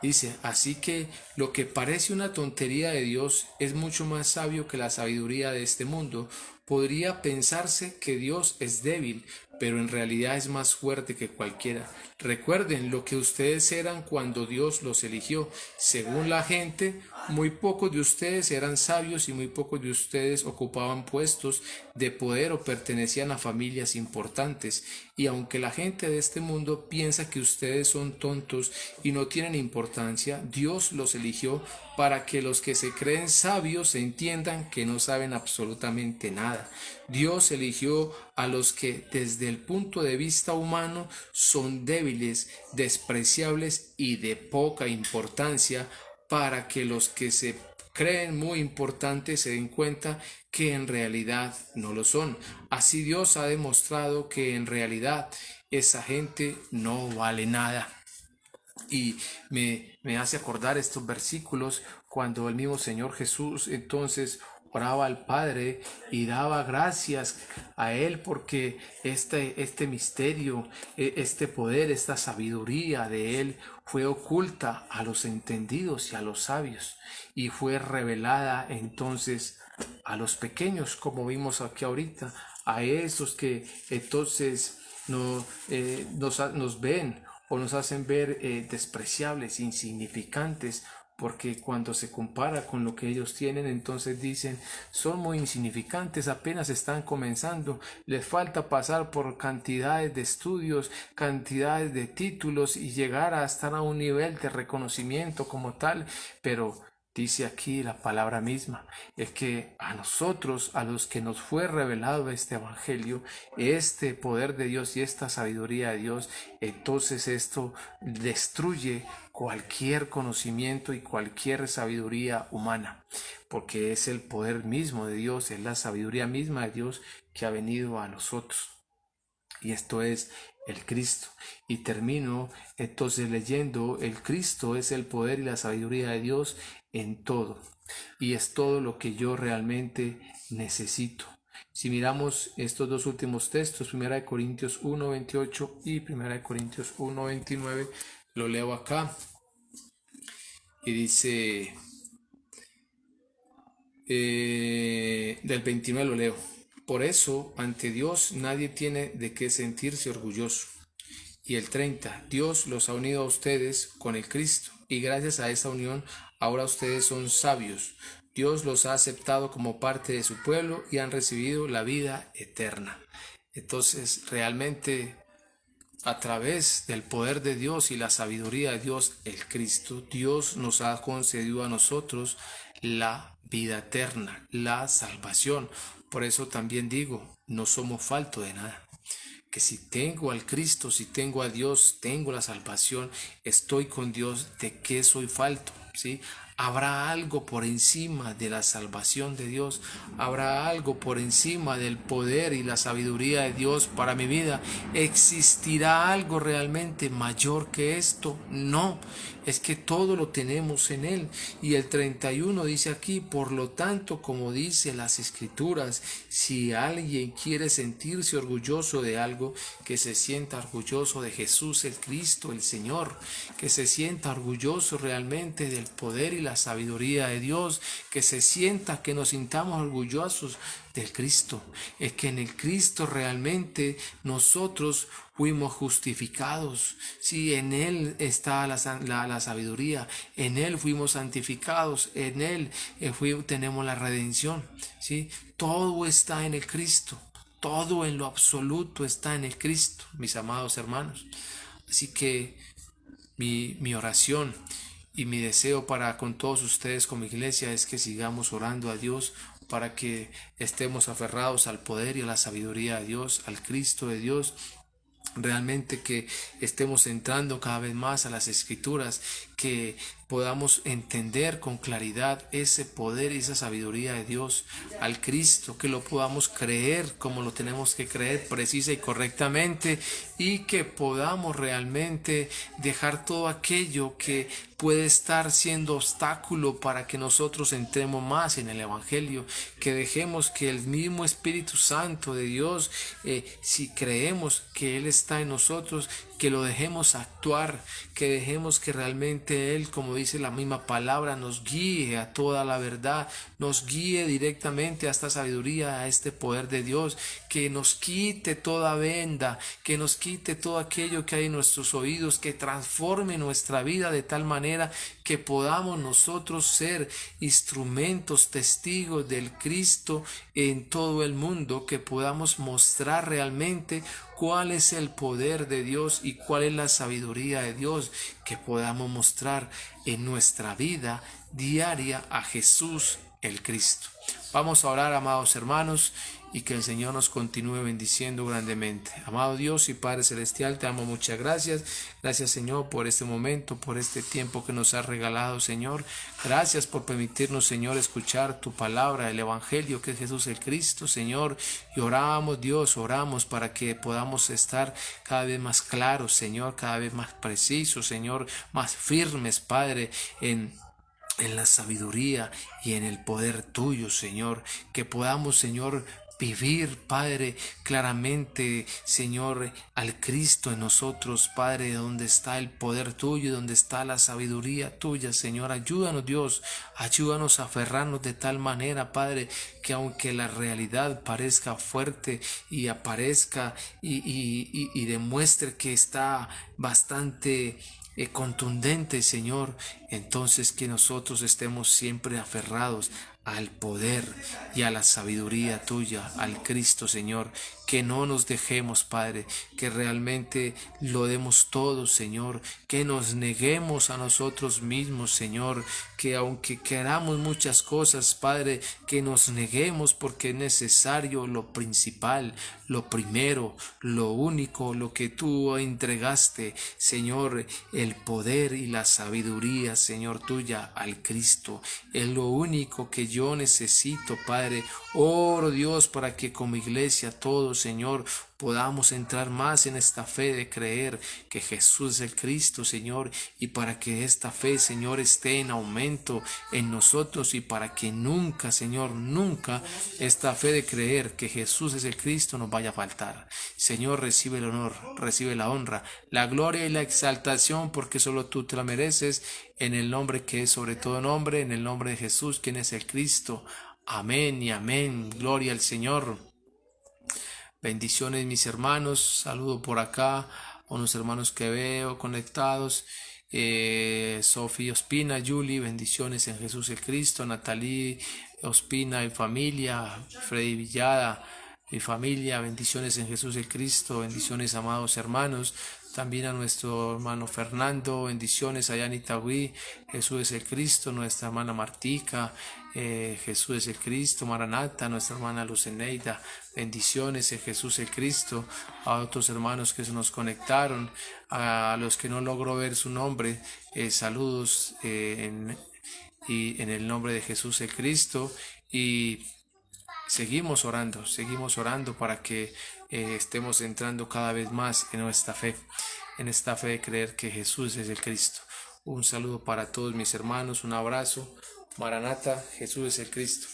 [SPEAKER 1] Dice, así que lo que parece una tontería de Dios es mucho más sabio que la sabiduría de este mundo. Podría pensarse que Dios es débil, pero en realidad es más fuerte que cualquiera. Recuerden lo que ustedes eran cuando Dios los eligió. Según la gente, muy pocos de ustedes eran sabios y muy pocos de ustedes ocupaban puestos de poder o pertenecían a familias importantes. Y aunque la gente de este mundo piensa que ustedes son tontos y no tienen importancia, Dios los eligió para que los que se creen sabios entiendan que no saben absolutamente nada. Dios eligió a los que desde el punto de vista humano son débiles, despreciables y de poca importancia, para que los que se creen muy importantes se den cuenta que en realidad no lo son. Así Dios ha demostrado que en realidad esa gente no vale nada. Y me hace acordar estos versículos cuando el mismo Señor Jesús entonces oraba al Padre y daba gracias a Él porque este misterio, este poder, esta sabiduría de Él fue oculta a los entendidos y a los sabios y fue revelada entonces a los pequeños, como vimos aquí ahorita, a esos que entonces nos ven o nos hacen ver despreciables, insignificantes, porque cuando se compara con lo que ellos tienen, entonces dicen, son muy insignificantes, apenas están comenzando, les falta pasar por cantidades de estudios, cantidades de títulos y llegar a estar a un nivel de reconocimiento como tal, pero Dice aquí la palabra misma, es que a nosotros, a los que nos fue revelado este evangelio, este poder de Dios y esta sabiduría de Dios, entonces esto destruye cualquier conocimiento y cualquier sabiduría humana, porque es el poder mismo de Dios, es la sabiduría misma de Dios que ha venido a nosotros. Y esto es el Cristo. Y termino entonces leyendo: el Cristo es el poder y la sabiduría de Dios en todo. Y es todo lo que yo realmente necesito. Si miramos estos dos últimos textos, 1 Corintios 1:28 y 1 Corintios 1:29, lo leo acá. Y dice, del 29 lo leo: por eso, ante Dios nadie tiene de qué sentirse orgulloso. Y el 30, Dios los ha unido a ustedes con el Cristo, y gracias a esa unión ahora ustedes son sabios. Dios los ha aceptado como parte de su pueblo y han recibido la vida eterna. Entonces, realmente, a través del poder de Dios y la sabiduría de Dios, el Cristo, Dios nos ha concedido a nosotros la vida eterna, la salvación. Por eso también digo, no somos faltos de nada. Que si tengo al Cristo, si tengo a Dios, tengo la salvación, estoy con Dios, ¿de qué soy falto? ¿Sí? ¿Habrá algo por encima de la salvación de Dios? ¿Habrá algo por encima del poder y la sabiduría de Dios para mi vida? ¿Existirá algo realmente mayor que esto? No, es que todo lo tenemos en Él. Y el 31 dice aquí, por lo tanto, como dice las Escrituras, si alguien quiere sentirse orgulloso de algo, que se sienta orgulloso de Jesús el Cristo, el Señor, que se sienta orgulloso realmente del poder y la sabiduría de Dios, que se sienta, que nos sintamos orgullosos del Cristo. Es que en el Cristo realmente nosotros fuimos justificados. Sí, en Él está la sabiduría, en Él fuimos santificados, en Él tenemos la redención. Sí, todo está en el Cristo, todo en lo absoluto está en el Cristo, mis amados hermanos. Así que mi oración y mi deseo para con todos ustedes como iglesia es que sigamos orando a Dios para que estemos aferrados al poder y a la sabiduría de Dios, al Cristo de Dios. Realmente que estemos entrando cada vez más a las Escrituras, que podamos entender con claridad ese poder y esa sabiduría de Dios, al Cristo, que lo podamos creer como lo tenemos que creer, precisa y correctamente, y que podamos realmente dejar todo aquello que puede estar siendo obstáculo para que nosotros entremos más en el Evangelio, que dejemos que el mismo Espíritu Santo de Dios, si creemos que Él está en nosotros, que lo dejemos actuar, que dejemos que realmente Él, como dice la misma palabra, nos guíe a toda la verdad, nos guíe directamente a esta sabiduría, a este poder de Dios, que nos quite toda venda, que nos quite todo aquello que hay en nuestros oídos, que transforme nuestra vida de tal manera que podamos nosotros ser instrumentos, testigos del Cristo en todo el mundo, que podamos mostrar realmente cuál es el poder de Dios y cuál es la sabiduría de Dios, que podamos mostrar en nuestra vida diaria a Jesús el Cristo. Vamos a orar, amados hermanos, y que el Señor nos continúe bendiciendo grandemente. Amado Dios y Padre Celestial, te amo, muchas gracias. Gracias, Señor, por este momento, por este tiempo que nos has regalado, Señor. Gracias por permitirnos, Señor, escuchar tu palabra, el Evangelio, que es Jesús el Cristo, Señor. Y oramos, Dios, oramos para que podamos estar cada vez más claros, Señor, cada vez más precisos, Señor, más firmes, Padre, en la sabiduría y en el poder tuyo, Señor, que podamos, Señor, vivir, Padre, claramente, Señor, al Cristo en nosotros, Padre, donde está el poder tuyo, donde está la sabiduría tuya, Señor. Ayúdanos, Dios, ayúdanos a aferrarnos de tal manera, Padre, que aunque la realidad parezca fuerte y aparezca y demuestre que está bastante contundente, Señor, entonces que nosotros estemos siempre aferrados al poder y a la sabiduría tuya, al Cristo, Señor, que no nos dejemos, Padre, que realmente lo demos todo, Señor, que nos neguemos a nosotros mismos, Señor, que aunque queramos muchas cosas, Padre, que nos neguemos porque es necesario lo principal, lo primero, lo único, lo que tú entregaste, Señor, el poder y la sabiduría, Señor, tuya al Cristo. Es lo único que yo necesito, Padre. Oro, Dios, para que como iglesia todos, Señor, podamos entrar más en esta fe de creer que Jesús es el Cristo, Señor, y para que esta fe, Señor, esté en aumento en nosotros y para que nunca, Señor, nunca esta fe de creer que Jesús es el Cristo nos vaya a faltar. Señor, recibe el honor, recibe la honra, la gloria y la exaltación, porque solo tú te la mereces, en el nombre que es sobre todo nombre, en el nombre de Jesús, quien es el Cristo. Amén y amén. Gloria al Señor. Bendiciones, mis hermanos. Saludo por acá a unos hermanos que veo conectados. Sofía Ospina, Julie, bendiciones en Jesús el Cristo. Natalie Ospina y familia. Freddy Villada y familia, bendiciones en Jesús el Cristo. Bendiciones, amados hermanos. También a nuestro hermano Fernando, bendiciones allá en Itagüí, Jesús es el Cristo. Nuestra hermana Martica, Jesús es el Cristo. Maranata, nuestra hermana Luceneida, bendiciones en Jesús el Cristo. A otros hermanos que se nos conectaron, a los que no logro ver su nombre, saludos en el nombre de Jesús el Cristo. Y seguimos orando para que estemos entrando cada vez más en nuestra fe, en esta fe de creer que Jesús es el Cristo. Un saludo para todos mis hermanos, un abrazo. Maranata, Jesús es el Cristo.